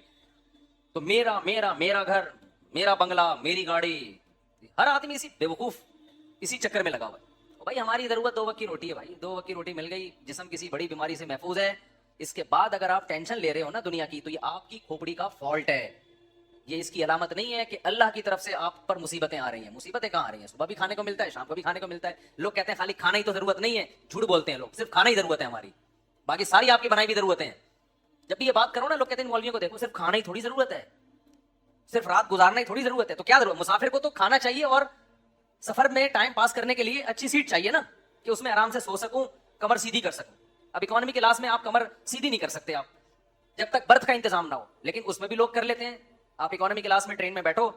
تو میرا گھر، میرا بنگلہ، میری گاڑی، ہر آدمی اسی بیوقوف اسی چکر میں لگا ہوا ہے۔ بھائی ہماری ضرورت 2 وقت کی روٹی ہے، بھائی 2 وقت کی روٹی مل گئی، جسم کسی بڑی بیماری سے محفوظ ہے، اس کے بعد اگر آپ ٹینشن لے رہے ہو نا دنیا کی، تو یہ آپ کی کھوپڑی کا فالٹ ہے، یہ اس کی علامت نہیں ہے کہ اللہ کی طرف سے آپ پر مصیبتیں آ رہی ہیں۔ مصیبتیں کہاں آ رہی ہیں؟ صبح بھی کھانے کو ملتا ہے، شام کو بھی کھانے کو ملتا ہے، لوگ کہتے ہیں خالی کھانا ہی تو ضرورت نہیں ہے، جھوٹ بولتے ہیں لوگ، صرف کھانا ہی ضرورت ہے ہماری، باقی ساری آپ کی بنائی ہوئی ضرورتیں ہیں۔ جب بھی یہ بات کرو نا لوگ کہتے ہیں مولویوں کو دیکھو صرف کھانا ہی تھوڑی ضرورت ہے، صرف رات گزارنا ہی تھوڑی ضرورت ہے، تو کیا ضرورت؟ مسافر کو تو کھانا چاہیے اور سفر میں ٹائم پاس کرنے کے لیے اچھی سیٹ چاہیے نا، کہ اس میں آرام سے سو سکوں، کمر سیدھی کر سکوں۔ اب اکانومی کلاس میں آپ کمر سیدھی نہیں کر سکتے آپ جب تک برتھ کا انتظام نہ ہو، لیکن اس میں بھی لوگ کر لیتے ہیں۔ آپ اکانومی کلاس میں ٹرین میں بیٹھو،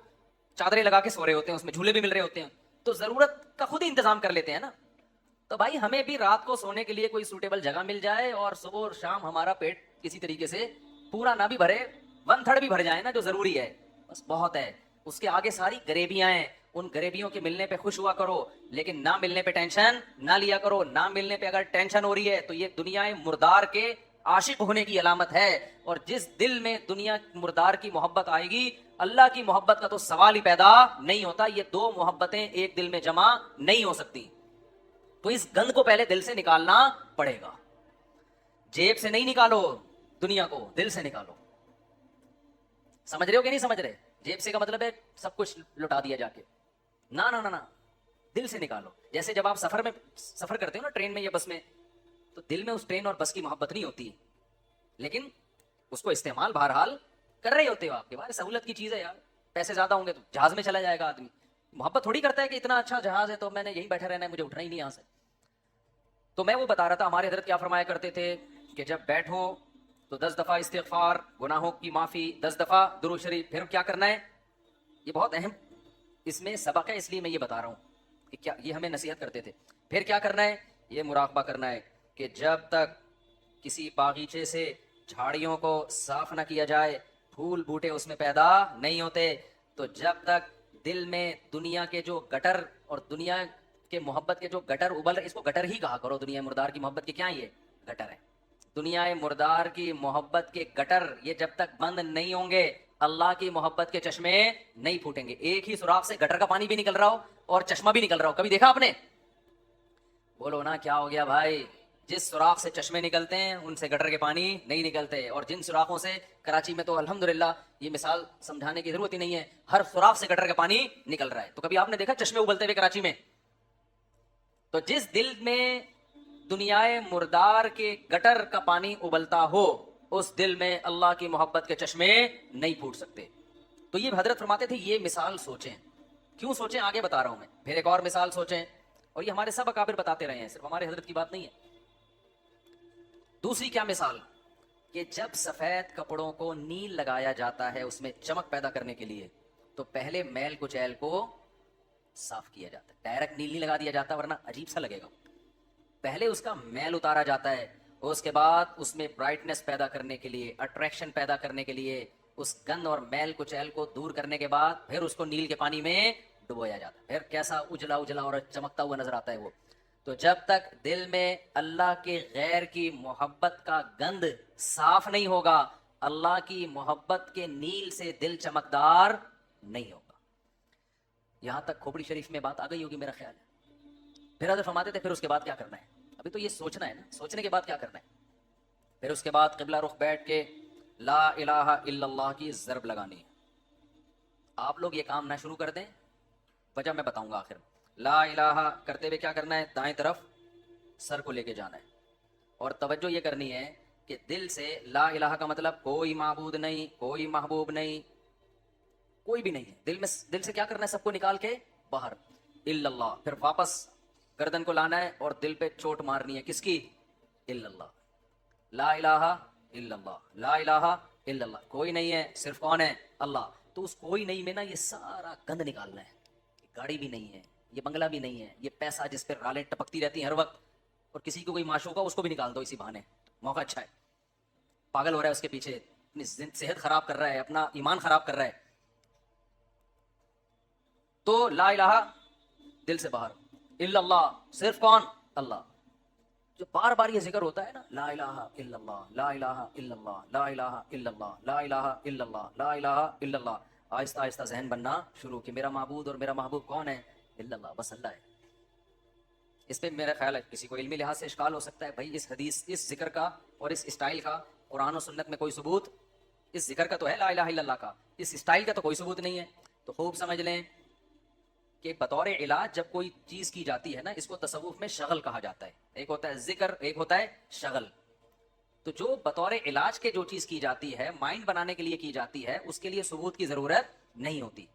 چادریں لگا کے سو رہے ہوتے ہیں، اس میں جھولے بھی مل رہے ہوتے ہیں، تو ضرورت کا خود ہی انتظام کر لیتے ہیں نا۔ تو بھائی ہمیں بھی رات کو سونے کے لیے کوئی سوٹیبل جگہ مل جائے اور صبح اور شام ہمارا پیٹ کسی طریقے سے پورا نہ بھی بھرے، 1/3 بھی بھر جائے نا، جو ضروری ہے بس بہت ہے۔ اس کے آگے ساری غریبیاں ہیں، ان غریبیوں کے ملنے پہ خوش ہوا کرو، لیکن نہ ملنے پہ ٹینشن نہ لیا کرو۔ نہ ملنے پہ اگر ٹینشن ہو رہی ہے تو یہ دنیا مردار کے عاشق ہونے کی علامت ہے، اور جس دل میں دنیا مردار کی محبت آئے گی، اللہ کی محبت کا تو سوال ہی پیدا نہیں ہوتا۔ یہ 2 محبتیں ایک دل میں جمع نہیں ہو سکتی، تو اس گند کو پہلے دل سے نکالنا پڑے گا۔ جیب سے نہیں نکالو دنیا کو، دل سے نکالو۔ سمجھ رہے ہو کہ نہیں سمجھ رہے؟ جیب سے کا مطلب ہے سب کچھ لٹا دیا جا کے، نہ نہ نہ، دل سے نکالو۔ جیسے جب آپ سفر کرتے ہو نا ٹرین میں یا بس میں، تو دل میں اس ٹرین اور بس کی محبت نہیں ہوتی، لیکن اس کو استعمال بہرحال کر رہے ہوتے ہو آپ کے پاس، سہولت کی چیز ہے یار، پیسے زیادہ ہوں گے تو جہاز میں چلا جائے گا آدمی، محبت تھوڑی کرتا ہے کہ اتنا اچھا جہاز ہے تو میں نے یہیں بیٹھا رہنا ہے، مجھے اٹھنا ہی نہیں یہاں سے۔ تو میں وہ بتا رہا تھا ہمارے حضرت کیا فرمایا کرتے تھے کہ جب بیٹھو تو 10 دفعہ استغفار، گناہوں کی معافی، 10 دفعہ درود شریف، پھر کیا کرنا ہے؟ یہ بہت اہم اس میں سبق ہے، اس لیے میں یہ بتا رہا ہوں کہ کیا یہ ہمیں نصیحت کرتے تھے۔ پھر کیا کرنا ہے؟ یہ مراقبہ کرنا ہے کہ جب تک کسی باغیچے سے جھاڑیوں کو صاف نہ کیا جائے، پھول بوٹے اس میں پیدا نہیں ہوتے، تو جب تک دل میں دنیا کے جو گٹر اور دنیا کے محبت کے جو گٹر ابل رہے، اس کو گٹر ہی کہا کرو، دنیا مردار کی محبت کے کیا یہ گٹر ہے، دنیا مردار کی محبت کے گٹر یہ جب تک بند نہیں ہوں گے، اللہ کی محبت کے چشمے نہیں پھوٹیں گے۔ ایک ہی سوراخ سے گٹر کا پانی بھی نکل رہا ہو اور چشمہ بھی نکل رہا ہو، کبھی دیکھا آپ نے؟ بولو نا کیا ہو گیا بھائی؟ جس سوراخ سے چشمے نکلتے ہیں ان سے گٹر کے پانی نہیں نکلتے، اور جن سوراخوں سے کراچی میں تو الحمدللہ یہ مثال سمجھانے کی ضرورت ہی نہیں ہے، ہر سوراخ سے گٹر کا پانی نکل رہا ہے۔ تو کبھی آپ نے دیکھا چشمے ابلتے ہوئے کراچی میں؟ تو جس دل میں دنیائے مردار کے گٹر کا پانی ابلتا ہو، اس دل میں اللہ کی محبت کے چشمے نہیں پھوٹ سکتے۔ تو یہ حضرت فرماتے تھے یہ مثال سوچیں۔ کیوں سوچیں؟ آگے بتا رہا ہوں میں، پھر ایک اور مثال سوچیں، اور یہ ہمارے سب اکابر بتاتے رہے ہیں، صرف ہمارے حضرت کی بات نہیں ہے۔ دوسری کیا مثال؟ کہ جب سفید کپڑوں کو نیل لگایا جاتا ہے اس میں چمک پیدا کرنے کے لیے، تو پہلے میل کچیل کو صاف کیا جاتا ہے، ڈائریکٹ نیل نہیں لگا دیا جاتا ورنہ عجیب سا لگے گا۔ پہلے اس کا میل اتارا جاتا ہے، اس کے بعد اس میں برائٹنس پیدا کرنے کے لیے، اٹریکشن پیدا کرنے کے لیے، اس گند اور میل کچیل کو دور کرنے کے بعد پھر اس کو نیل کے پانی میں ڈبویا جاتا ہے، پھر کیسا اجلا اجلا اور چمکتا ہوا نظر آتا ہے وہ۔ تو جب تک دل میں اللہ کے غیر کی محبت کا گند صاف نہیں ہوگا، اللہ کی محبت کے نیل سے دل چمکدار نہیں ہوگا۔ یہاں تک کھوپڑی شریف میں بات آ گئی ہوگی میرا خیال ہے۔ پھر حضرت فرماتے تھے پھر اس کے بعد کیا کرنا ہے؟ ابھی تو یہ سوچنا ہے نا، سوچنے کے بعد کیا کرنا ہے؟ پھر اس کے بعد قبلہ رخ بیٹھ کے لا الہ الا اللہ کی ضرب لگانی ہے۔ آپ لوگ یہ کام نہ شروع کر دیں، وجہ میں بتاؤں گا آخر میں۔ لا الہ کرتے ہوئے کیا کرنا ہے؟ دائیں طرف سر کو لے کے جانا ہے، اور توجہ یہ کرنی ہے کہ دل سے لا الہ کا مطلب کوئی معبود نہیں، کوئی محبوب نہیں، کوئی بھی نہیں ہے۔ دل سے کیا کرنا ہے؟ سب کو نکال کے باہر الا اللہ، پھر واپس گردن کو لانا ہے اور دل پہ چوٹ مارنی ہے، کس کی؟ الا اللہ، لا الہ الا اللہ، لا الہ الا اللہ، کوئی نہیں ہے صرف کون ہے؟ اللہ۔ تو اس کوئی نہیں میں نا یہ سارا گند نکالنا ہے، گاڑی بھی نہیں ہے، یہ بنگلہ بھی نہیں ہے، یہ پیسہ جس پہ رالیں ٹپکتی رہتی ہیں ہر وقت، اور کسی کو کوئی معشوق ہو اس کو بھی نکال دو اسی بہانے، موقع اچھا ہے، پاگل ہو رہا ہے اس کے پیچھے، اپنی صحت خراب کر رہا ہے، اپنا ایمان خراب کر رہا ہے۔ تو لا الہ دل سے باہر، الا اللہ صرف کون؟ اللہ۔ جو بار بار یہ ذکر ہوتا ہے نا، لا الہ الا اللہ، لا الہ الا اللہ، لا الہ الا اللہ، لا الہ الا اللہ، لا الہ الا اللہ، آہستہ آہستہ ذہن بننا شروع کہ میرا معبود اور میرا محبوب کون ہے؟ الا اللہ، بس اللہ ہے۔ اس پہ میرا خیال ہے کسی کو علمی لحاظ سے اشکال ہو سکتا ہے، بھائی اس حدیث، اس ذکر کا اور اس اسٹائل کا قرآن و سنت میں کوئی ثبوت، اس ذکر کا تو ہے لا الہ الا اللہ کا، اس اسٹائل کا تو کوئی ثبوت نہیں ہے۔ تو خوب سمجھ لیں کہ بطور علاج جب کوئی چیز کی جاتی ہے نا، اس کو تصوف میں شغل کہا جاتا ہے، ایک ہوتا ہے ذکر، ایک ہوتا ہے شغل۔ تو جو بطور علاج کے جو چیز کی جاتی ہے، مائنڈ بنانے کے لیے کی جاتی ہے، اس کے لیے ثبوت کی ضرورت نہیں ہوتی،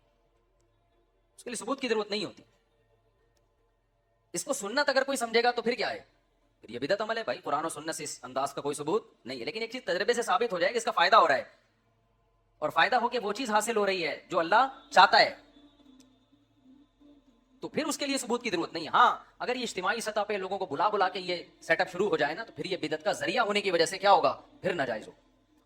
اس کے لیے ثبوت کی ضرورت نہیں ہوتی۔ اس کو سنت اگر کوئی سمجھے گا تو پھر کیا ہے؟ پھر یہ بدعت عمل ہے بھائی، قرآن و سنت سے اس انداز کا کوئی ثبوت نہیں ہے، لیکن ایک چیز تجربے سے ثابت ہو جائے کہ اس کا فائدہ ہو رہا ہے، اور فائدہ ہو کے وہ چیز حاصل ہو رہی ہے جو اللہ چاہتا ہے، تو پھر اس کے لیے ثبوت کی ضرورت نہیں ہے۔ ہاں اگر یہ اجتماعی سطح پہ لوگوں کو بلا بلا کے یہ سیٹ اپ شروع ہو جائے نا، تو پھر یہ بدعت کا ذریعہ ہونے کی وجہ سے کیا ہوگا؟ پھر ناجائز ہو۔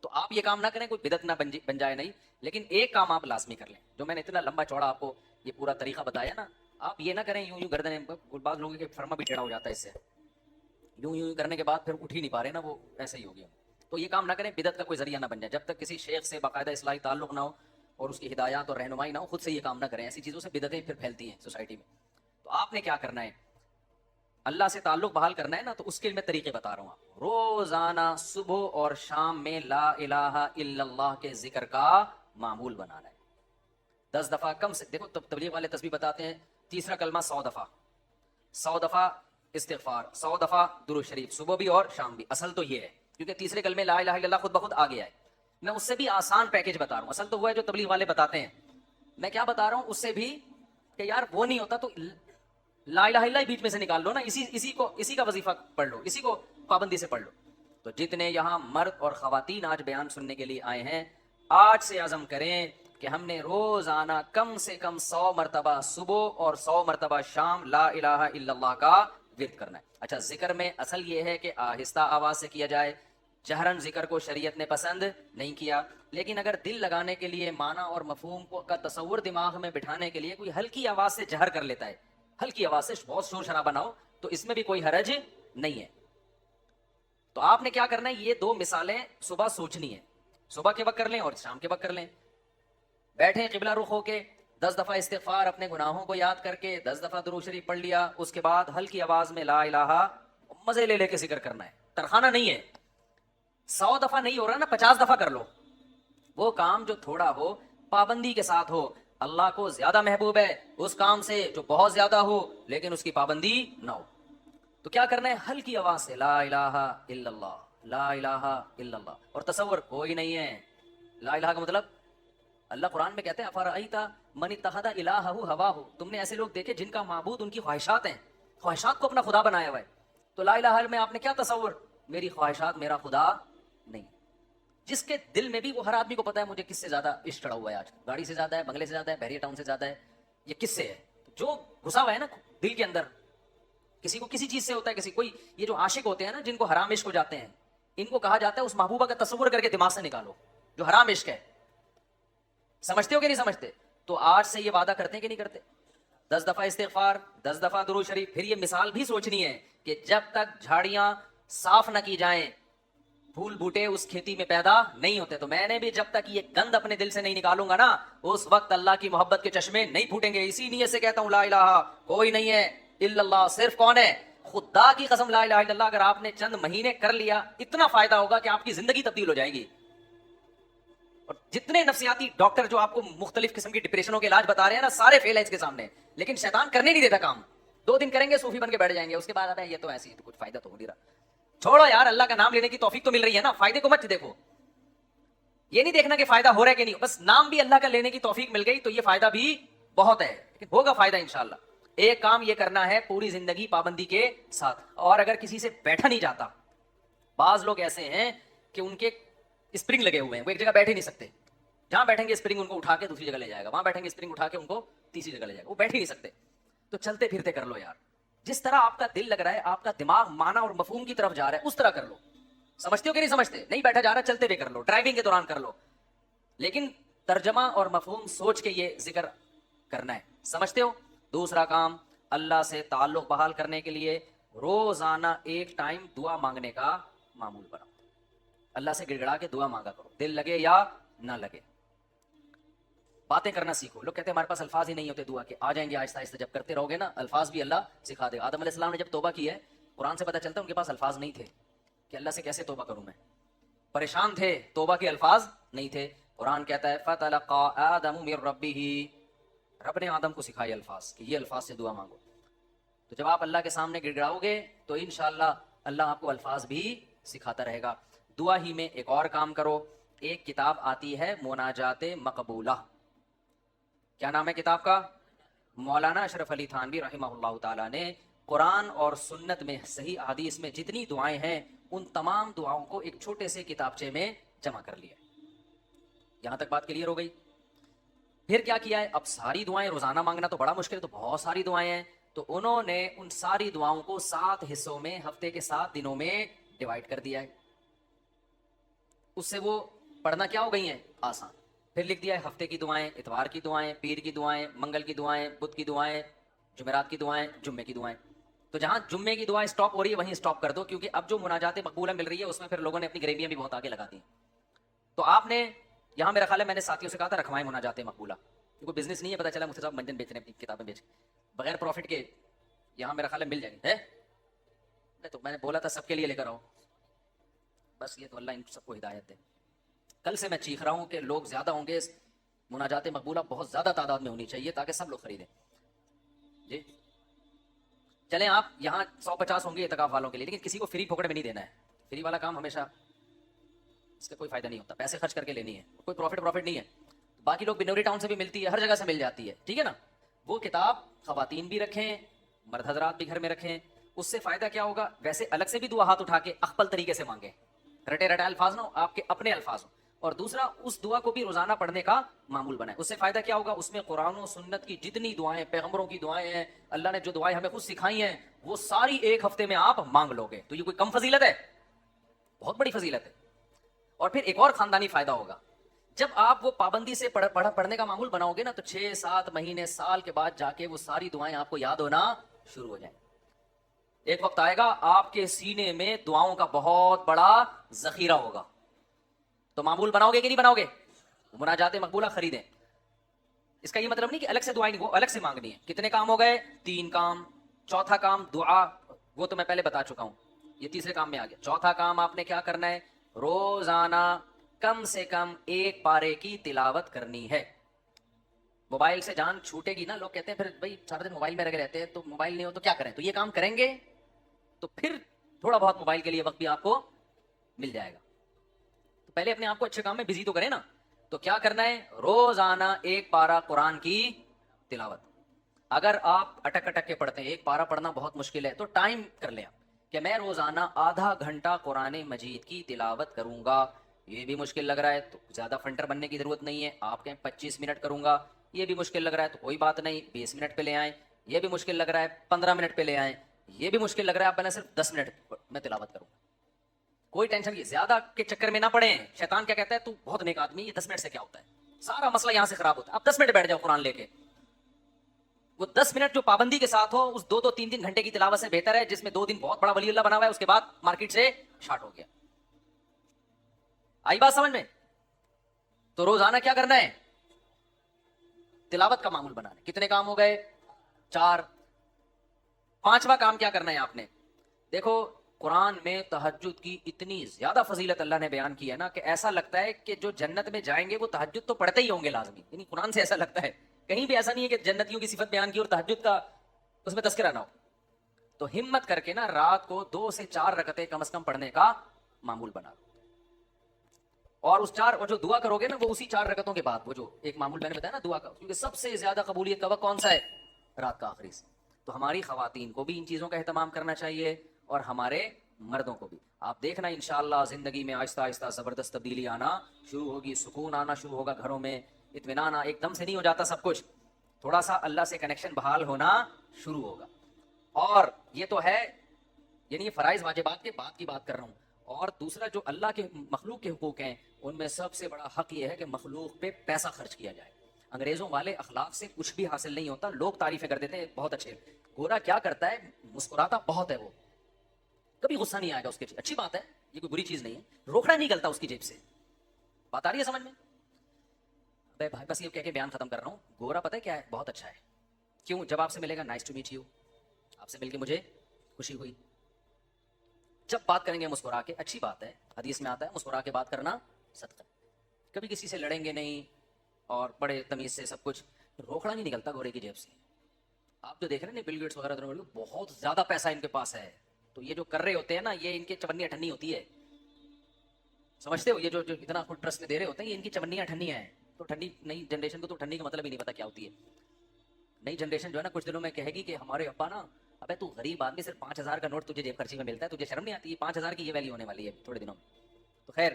تو آپ یہ کام نہ کریں، کوئی بدعت نہ بن جائے نہیں، لیکن ایک کام آپ لازمی کر لیں، جو میں نے اتنا لمبا چوڑا آپ کو یہ پورا طریقہ بتایا نا، آپ یہ نہ کریں یوں یوں گردن، بعض لوگوں کے فرما بھی ٹیڑھا ہو جاتا ہے اس سے، یوں یوں کرنے کے بعد پھر اٹھ ہی نہیں پا رہے نا، وہ ایسے ہی ہو گیا۔ تو یہ کام نہ کریں، بدعت کا کوئی ذریعہ نہ بن جائے، جب تک کسی شیخ سے باقاعدہ اصلاحی تعلق نہ ہو اور اس کی ہدایات اور رہنمائی نہ ہو، خود سے یہ کام نہ کریں، ایسی چیزوں سے بدعتیں پھر پھیلتی ہیں سوسائٹی میں۔ تو آپ نے کیا کرنا ہے؟ اللہ سے تعلق بحال کرنا ہے نا، تو اس کے میں طریقے بتا رہا ہوں آپ۔ روزانہ صبح اور شام میں لا الہ الا اللہ کے ذکر کا معمول بنانا ہے، 10 دفعہ کم سے، دیکھو تبلیغ والے تسبیح بتاتے ہیں، تیسرا کلمہ 100 دفعہ، 100 دفعہ استغفار، 100 دفعہ درود شریف، صبح بھی اور شام بھی۔ اصل تو یہ ہے، کیونکہ تیسرے کلمے لا الہ الا اللہ خود بخود آ گیا ہے، میں اس سے بھی آسان پیکج بتا رہا ہوں۔ اصل تو وہ ہے جو تبلیغ والے بتاتے ہیں، میں کیا بتا رہا ہوں اس سے بھی، کہ یار وہ نہیں ہوتا تو لا الہ الا اللہ بیچ میں سے نکال لو نا، اسی کا وظیفہ پڑھ لو، اسی کو پابندی سے پڑھ لو۔ تو جتنے یہاں مرد اور خواتین آج بیان سننے کے لیے آئے ہیں، آج سے عزم کریں کہ ہم نے روزانہ کم سے کم 100 مرتبہ صبح اور 100 مرتبہ شام لا الہ الا اللہ کا ورد کرنا ہے۔ اچھا ذکر میں اصل یہ ہے کہ آہستہ آواز سے کیا جائے، جہرن ذکر کو شریعت نے پسند نہیں کیا، لیکن اگر دل لگانے کے لیے، معنی اور مفہوم کا تصور دماغ میں بٹھانے کے لیے کوئی ہلکی آواز سے جہر کر لیتا ہے، ہلکی آواز سے بہت شور شرابہ نہ ہو، تو اس میں بھی کوئی حرج نہیں ہے۔ تو آپ نے کیا کرنا ہے؟ یہ 2 مثالیں صبح سوچنی ہے، صبح کے وقت کر لیں اور شام کے وقت کر لیں، بیٹھیں قبلہ رخ ہو کے، 10 دفعہ استغفار اپنے گناہوں کو یاد کر کے، 10 دفعہ درود شریف پڑھ لیا، اس کے بعد ہلکی آواز میں لا الہ، مزے لے لے کے ذکر کرنا ہے, ترخانہ نہیں ہے. 100 دفعہ نہیں ہو رہا نا, 50 دفعہ کر لو. وہ کام جو تھوڑا ہو پابندی کے ساتھ ہو, اللہ کو زیادہ محبوب ہے اس کام سے جو بہت زیادہ ہو لیکن اس کی پابندی نہ ہو. تو کیا کرنا ہے, ہلکی آواز سے لا الہ الا اللہ, لا الہ الا اللہ. اور تصور کوئی نہیں ہے, لا الہ کا مطلب اللہ قرآن میں کہتے ہیں افرأیت من اتخذ الہہ ہواہ, تم نے ایسے لوگ دیکھے جن کا معبود ان کی خواہشات ہیں, خواہشات کو اپنا خدا بنایا ہوا ہے. تو لا الہ میں آپ نے کیا تصور, میری خواہشات میرا خدا نہیں. جس کے دل میں بھی, وہ ہر آدمی کو پتا ہے مجھے کس سے زیادہ عشق چڑھا ہوا ہے آج, گاڑی سے زیادہ ہے, بنگلے سے زیادہ ہے, بحریہ ٹاؤن سے زیادہ ہے, یہ کس سے ہے, جو گھسا ہوا ہے نا دل کے اندر. کسی کو کسی چیز سے ہوتا ہے, کسی کوئی یہ جو عاشق ہوتے ہیں نا جن کو حرام عشق ہو جاتے ہیں, ان کو کہا جاتا ہے اس محبوبہ کا تصور کر کے دماغ سے نکالو جو حرام عشق ہے. سمجھتے ہو کہ نہیں سمجھتے؟ تو آج سے یہ وعدہ کرتے ہیں کہ نہیں کرتے, 10 دفعہ استغفار, 10 دفعہ درود شریف. پھر یہ مثال بھی سوچنی ہے کہ جب تک جھاڑیاں صاف نہ کی جائیں پھول بوٹے اس کھیتی میں پیدا نہیں ہوتے. تو میں نے بھی جب تک یہ گند اپنے دل سے نہیں نکالوں گا نا اس وقت اللہ کی محبت کے چشمے نہیں پھوٹیں گے. اسی نیت سے کہتا ہوں لا الہ کوئی نہیں ہے الا اللہ. صرف کون ہے, خدا کی قسم لا الہ الا اللہ اگر آپ نے چند مہینے کر لیا اتنا فائدہ ہوگا کہ آپ کی زندگی تبدیل ہو جائے گی. اور جتنے نفسیاتی ڈاکٹر جو آپ کو مختلف قسم کی ڈپریشنوں کے علاج بتا رہے ہیں نا سارے فیل ہیں اس کے سامنے, لیکن شیطان کرنے نہیں دیتا کام. 2 دن کریں گے صوفی بن کے بیٹھ جائیں گے, اس کے بعد یہ تو ایسی تو کچھ فائدہ تو ہو نہیں رہا. چھوڑو یار, اللہ کا نام لینے کی توفیق تو مل رہی ہے نا, فائدے کو مت دیکھو. یہ نہیں دیکھنا کہ فائدہ ہو رہا ہے کہ نہیں, بس نام بھی اللہ کا لینے کی توفیق مل گئی تو یہ فائدہ بھی بہت ہے, لیکن ہوگا فائدہ انشاءاللہ. ایک کام یہ کرنا ہے پوری زندگی پابندی کے ساتھ. اور اگر کسی سے بیٹھا نہیں جاتا, بعض لوگ ایسے ہیں کہ ان کے اسپرنگ لگے ہوئے ہیں, وہ ایک جگہ بیٹھ ہی نہیں سکتے. جہاں بیٹھیں گے اسپرنگ ان کو اٹھا کے دوسری جگہ لے جائے گا, وہاں بیٹھیں گے اسپرنگ اٹھا کے ان کو تیسری جگہ لے جائے گا, وہ بیٹھ ہی نہیں سکتے. تو چلتے پھرتے کر لو یار, جس طرح آپ کا دل لگ رہا ہے, آپ کا دماغ معنی اور مفہوم کی طرف جا رہا ہے اس طرح کر لو. سمجھتے ہو کہ نہیں سمجھتے؟ نہیں بیٹھا جا رہا چلتے ہوئے کر لو, ڈرائیونگ کے دوران کر لو, لیکن ترجمہ اور مفہوم سوچ کے یہ ذکر کرنا ہے. سمجھتے ہو؟ دوسرا کام, اللہ سے تعلق بحال کرنے کے لیے روزانہ ایک ٹائم دعا مانگنے کا معمول بناؤ. اللہ سے گڑ گڑا کے دعا مانگا کرو, دل لگے یا نہ لگے. باتیں کرنا سیکھو. لوگ کہتے ہیں ہمارے پاس الفاظ ہی نہیں ہوتے دعا کے, آ جائیں گے آہستہ آہستہ, جب کرتے رہو گے نا الفاظ بھی اللہ سکھا دے گا. آدم علیہ السلام نے جب توبہ کی ہے, قرآن سے پتہ چلتا ہے ان کے پاس الفاظ نہیں تھے کہ اللہ سے کیسے توبہ کروں میں, پریشان تھے, توبہ کے الفاظ نہیں تھے. قرآن کہتا ہے فَتَلَقَّىٰ آدَمُ مِن رَبِّهِ, رب نے آدم کو سکھائے الفاظ کہ یہ الفاظ سے دعا مانگو. تو جب آپ اللہ کے سامنے گڑ گڑاؤ گے تو انشاءاللہ اللہ آپ کو الفاظ بھی سکھاتا رہے گا. دعا ہی میں ایک اور کام کرو, ایک کتاب آتی ہے مناجات مقبولہ. کیا نام ہے کتاب کا؟ مولانا اشرف علی تھانوی رحمہ اللہ تعالیٰ نے قرآن اور سنت میں صحیح حدیث میں جتنی دعائیں ہیں ان تمام دعاؤں کو ایک چھوٹے سے کتابچے میں جمع کر لیا. یہاں تک بات کلیئر ہو گئی؟ پھر کیا کیا ہے, اب ساری دعائیں روزانہ مانگنا تو بڑا مشکل ہے, تو بہت ساری دعائیں ہیں, تو انہوں نے ان ساری دعاؤں کو 7 حصوں میں ہفتے کے 7 دنوں میں ڈیوائڈ کر دیا ہے. اس سے وہ پڑھنا کیا ہو گئی ہیں, آسان. پھر لکھ دیا ہے ہفتے کی دعائیں, اتوار کی دعائیں, پیر کی دعائیں, منگل کی دعائیں, بدھ کی دعائیں, جمعرات کی دعائیں, جمعے کی دعائیں. تو جہاں جمعے کی دعائیں سٹاپ ہو رہی ہے وہیں سٹاپ کر دو, کیونکہ اب جو مناجات مقبولہ مل رہی ہے اس میں پھر لوگوں نے اپنی غریبیاں بھی بہت آگے لگا دی. تو آپ نے یہاں میرا خیال ہے میں نے ساتھیوں سے کہا تھا رکھوائیں مناجات مقبولہ, کیونکہ بزنس نہیں ہے, پتہ چلا مفتی صاحب منجن بیچ رہے ہیں, کتابیں بیچ بغیر پروفٹ کے, یہاں میرا خیال ہے مل جائے گی ہے. تو میں نے بولا تھا سب کے لیے لے کر آؤ, بس یہ تو اللہ ان سب کو ہدایت دے. کل سے میں چیخ رہا ہوں کہ لوگ زیادہ ہوں گے, مناجات مقبولہ بہت زیادہ تعداد میں ہونی چاہیے تاکہ سب لوگ خریدیں. جی چلیں, آپ یہاں 150 ہوں گے اعتکاف والوں کے لیے, لیکن کسی کو فری پھوکڑ میں نہیں دینا ہے. فری والا کام ہمیشہ اس کا کوئی فائدہ نہیں ہوتا, پیسے خرچ کر کے لینی ہے, کوئی پروفٹ نہیں ہے. باقی لوگ بنوری ٹاؤن سے بھی ملتی ہے, ہر جگہ سے مل جاتی ہے, ٹھیک ہے نا. وہ کتاب خواتین بھی رکھیں, مرد حضرات بھی گھر میں رکھیں. اس سے فائدہ کیا ہوگا, ویسے الگ سے بھی دعا ہاتھ اٹھا کے اخپل طریقے سے مانگیں, رٹے رٹائے الفاظ نہ ہو, آپ کے اپنے الفاظ ہوں. اور دوسرا, اس دعا کو بھی روزانہ پڑھنے کا معمول بنائیں. اس سے فائدہ کیا ہوگا, اس میں قرآن و سنت کی جتنی دعائیں, پیغمبروں کی دعائیں ہیں, اللہ نے جو دعائیں ہمیں خود سکھائی ہیں, وہ ساری ایک ہفتے میں آپ مانگ لو گے. تو یہ کوئی کم فضیلت ہے؟ بہت بڑی فضیلت ہے. اور پھر ایک اور خاندانی فائدہ ہوگا, جب آپ وہ پابندی سے پڑھنے کا معمول بناؤ گے نا, تو 6-7 مہینے, سال کے بعد جا کے وہ ساری دعائیں آپ کو یاد ہونا شروع ہو جائیں. ایک وقت آئے گا آپ کے سینے میں دعاؤں کا بہت بڑا ذخیرہ ہوگا. تو معمول بناؤ گے کہ نہیں بناؤ گے؟ مناجات مقبولہ خریدیں. اس کا یہ مطلب نہیں کہ الگ سے دعائیں نہیں, وہ الگ سے مانگنی ہے. کتنے کام ہو گئے؟ 3 کام. چوتھا کام دعا, وہ تو میں پہلے بتا چکا ہوں. یہ تیسرے کام میں آ گیا. چوتھا کام آپ نے کیا کرنا ہے؟ روزانہ کم سے کم 1 پارے کی تلاوت کرنی ہے. موبائل سے جان چھوٹے گی نا. لوگ کہتے ہیں پھر بھائی سارا دن موبائل میں لگے رہتے ہیں, تو موبائل نہیں ہو تو کیا کریں؟ تو یہ کام کریں گے تو پھر تھوڑا بہت موبائل کے لیے وقت بھی آپ کو مل جائے گا. تو پہلے اپنے آپ کو اچھے کام میں بزی تو کریں نا. تو کیا کرنا ہے؟ روزانہ 1 پارہ قرآن کی تلاوت. اگر آپ اٹک اٹک کے پڑھتے ہیں, 1 پارہ پڑھنا بہت مشکل ہے, تو ٹائم کر لیں کہ میں روزانہ آدھا گھنٹہ قرآن مجید کی تلاوت کروں گا. یہ بھی مشکل لگ رہا ہے تو زیادہ فنٹر بننے کی ضرورت نہیں ہے, آپ کہیں 25 منٹ کروں گا. یہ بھی مشکل لگ رہا ہے تو کوئی بات نہیں, 20 منٹ پہ لے آئیں. یہ بھی مشکل لگ رہا ہے 15 منٹ پہ لے آئیں. یہ بھی مشکل لگ رہا ہے آپ صرف 10 منٹ میں تلاوت کروں. کوئی ٹینشن نہیں, زیادہ کے چکر میں نہ پڑیں. شیطان کیا کہتا ہے, تو بہت نیک آدمی, یہ 10 منٹ سے کیا ہوتا ہے, سارا مسئلہ یہاں سے خراب ہوتا ہے. آپ 10 منٹ بیٹھ جاؤ قرآن لے کے. وہ 10 منٹ جو پابندی کے ساتھ ہو, اس 2-3 گھنٹے کی تلاوت سے بہتر ہے جس میں 2 دن بہت بڑا ولی اللہ بنا ہوا ہے, اس کے بعد مارکیٹ سے شارٹ ہو گیا. آئی بات سمجھ میں؟ تو روزانہ کیا کرنا ہے؟ تلاوت کا معمول بنانا. کتنے کام ہو گئے؟ 4. 5واں کام کیا کرنا ہے آپ نے؟ دیکھو قرآن میں تہجد کی اتنی زیادہ فضیلت اللہ نے بیان کی ہے نا, کہ ایسا لگتا ہے کہ جو جنت میں جائیں گے وہ تہجد تو پڑھتے ہی ہوں گے لازمی. یعنی قرآن سے ایسا لگتا ہے, کہیں بھی ایسا نہیں ہے کہ جنتیوں کی صفت بیان کی اور تہجد کا اس میں تذکرہ نہ ہو. تو ہمت کر کے نا رات کو 2 سے 4 رکعتیں کم از کم پڑھنے کا معمول بنا لو. اور اس 4 اور جو دعا کرو گے نا, وہ اسی 4 رکعتوں کے بعد, وہ جو ایک معمول میں نے بتایا نا دعا کا, کیونکہ سب سے زیادہ قبولیت کا وقت کون سا ہے؟ رات کا آخری سے. تو ہماری خواتین کو بھی ان چیزوں کا اہتمام کرنا چاہیے اور ہمارے مردوں کو بھی. آپ دیکھنا انشاءاللہ زندگی میں آہستہ آہستہ زبردست تبدیلی آنا شروع ہوگی, سکون آنا شروع ہوگا گھروں میں, اطمینان. ایک دم سے نہیں ہو جاتا سب کچھ, تھوڑا سا اللہ سے کنیکشن بحال ہونا شروع ہوگا. اور یہ تو ہے یعنی یہ فرائض واجبات کے بعد کی بات کر رہا ہوں. اور دوسرا جو اللہ کے مخلوق کے حقوق ہیں, ان میں سب سے بڑا حق یہ ہے کہ مخلوق پہ پیسہ خرچ کیا جائے. انگریزوں والے اخلاق سے کچھ بھی حاصل نہیں ہوتا. لوگ تعریفیں کر دیتے ہیں بہت اچھے. گورا کیا کرتا ہے؟ مسکراتا بہت ہے, وہ کبھی غصہ نہیں آئے گا اس کے. اچھی بات ہے, یہ کوئی بری چیز نہیں ہے. روکنا نہیں نکلتا اس کی جیب سے. بات آ رہی ہے سمجھ میں؟ بھائی بس یہ کہہ کے بیان ختم کر رہا ہوں. گورا پتہ ہے کیا ہے؟ بہت اچھا ہے. کیوں؟ جب آپ سے ملے گا نائس ٹو میٹ یو, آپ سے مل کے مجھے خوشی ہوئی. جب بات کریں گے مسکرا کے, اچھی بات ہے, حدیث میں آتا ہے مسکرا کے بات کرنا صدقہ. کبھی کسی سے لڑیں گے نہیں اور بڑے تمیز سے سب کچھ. روکڑا نہیں نکلتا گورے کی جیب سے. آپ جو دیکھ رہے ہیں بل گیٹس وغیرہ بہت زیادہ پیسہ ان کے پاس ہے, تو یہ جو کر رہے ہوتے ہیں نا, یہ ان کے چونی اٹھنی ہوتی ہے. سمجھتے ہو؟ یہ جو اتنا خود ٹرسٹ میں دے رہے ہوتے ہیں, یہ ان کی چونیاں اٹھنیاں ہیں. تو ٹھنڈی نئی جنریشن کو تو ٹھنڈی کا مطلب ہی نہیں پتا کیا ہوتی ہے. نئی جنریشن جو ہے نا کچھ دنوں میں کہے گی کہ ہمارے ابا نا, ابے تو غریب آدمی, صرف 5,000 کا نوٹ تجھے جیب خرچی میں ملتا ہے, تجھے شرم نہیں آتی؟ 5,000 کی یہ ویلیو ہونے والی ہے تھوڑے دنوں میں. تو خیر,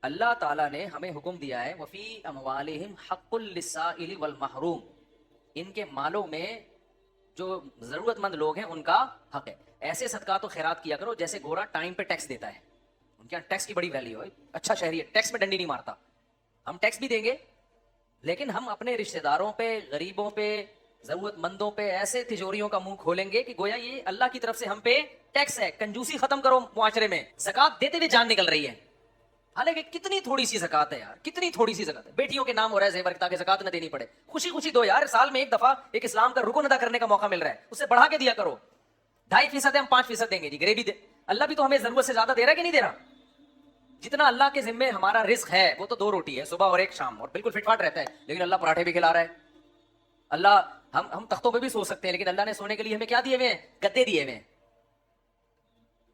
اللہ تعالیٰ نے ہمیں حکم دیا ہے وفی اموالہم حق للسائل والمحروم, ان کے مالوں میں جو ضرورت مند لوگ ہیں ان کا حق ہے. ایسے صدقات و خیرات کیا کرو جیسے گورا ٹائم پہ ٹیکس دیتا ہے. ان کے یہاں ٹیکس کی بڑی ویلیو ہے. اچھا شہری ہے, ٹیکس میں ڈنڈی نہیں مارتا. ہم ٹیکس بھی دیں گے لیکن ہم اپنے رشتہ داروں پہ, غریبوں پہ, ضرورت مندوں پہ ایسے تجوریوں کا منہ کھولیں گے کہ گویا یہ اللہ کی طرف سے ہم پہ ٹیکس ہے. کنجوسی ختم کرو معاشرے میں. زکات دیتے ہوئے جان نکل رہی ہے, حالانکہ کتنی تھوڑی سی زکات ہے یار, کتنی تھوڑی سی زکات ہے. بیٹیوں کے نام ہو رہا ہے زیور تاکہ زکات نہ دینی پڑے. خوشی خوشی دو یار, سال میں ایک دفعہ ایک اسلام کا رکن ادا کرنے کا موقع مل رہا ہے, اسے بڑھا کے دیا کرو. 2.5% ہے, ہم 5% دیں گے جی, غریبی دے. اللہ بھی تو ہمیں ضرورت سے زیادہ دے رہا ہے کہ نہیں دے رہا؟ جتنا اللہ کے ذمے ہمارا رزق ہے وہ تو 2 روٹی ہے, صبح اور ایک شام, اور بالکل فٹ فاٹ رہتا ہے. لیکن اللہ پراٹھے بھی کھلا رہا ہے. اللہ ہم تختوں پہ بھی سو سکتے ہیں, لیکن اللہ نے سونے کے لیے ہمیں کیا دیے ہوئے ہیں؟ گدے دیے ہوئے ہیں.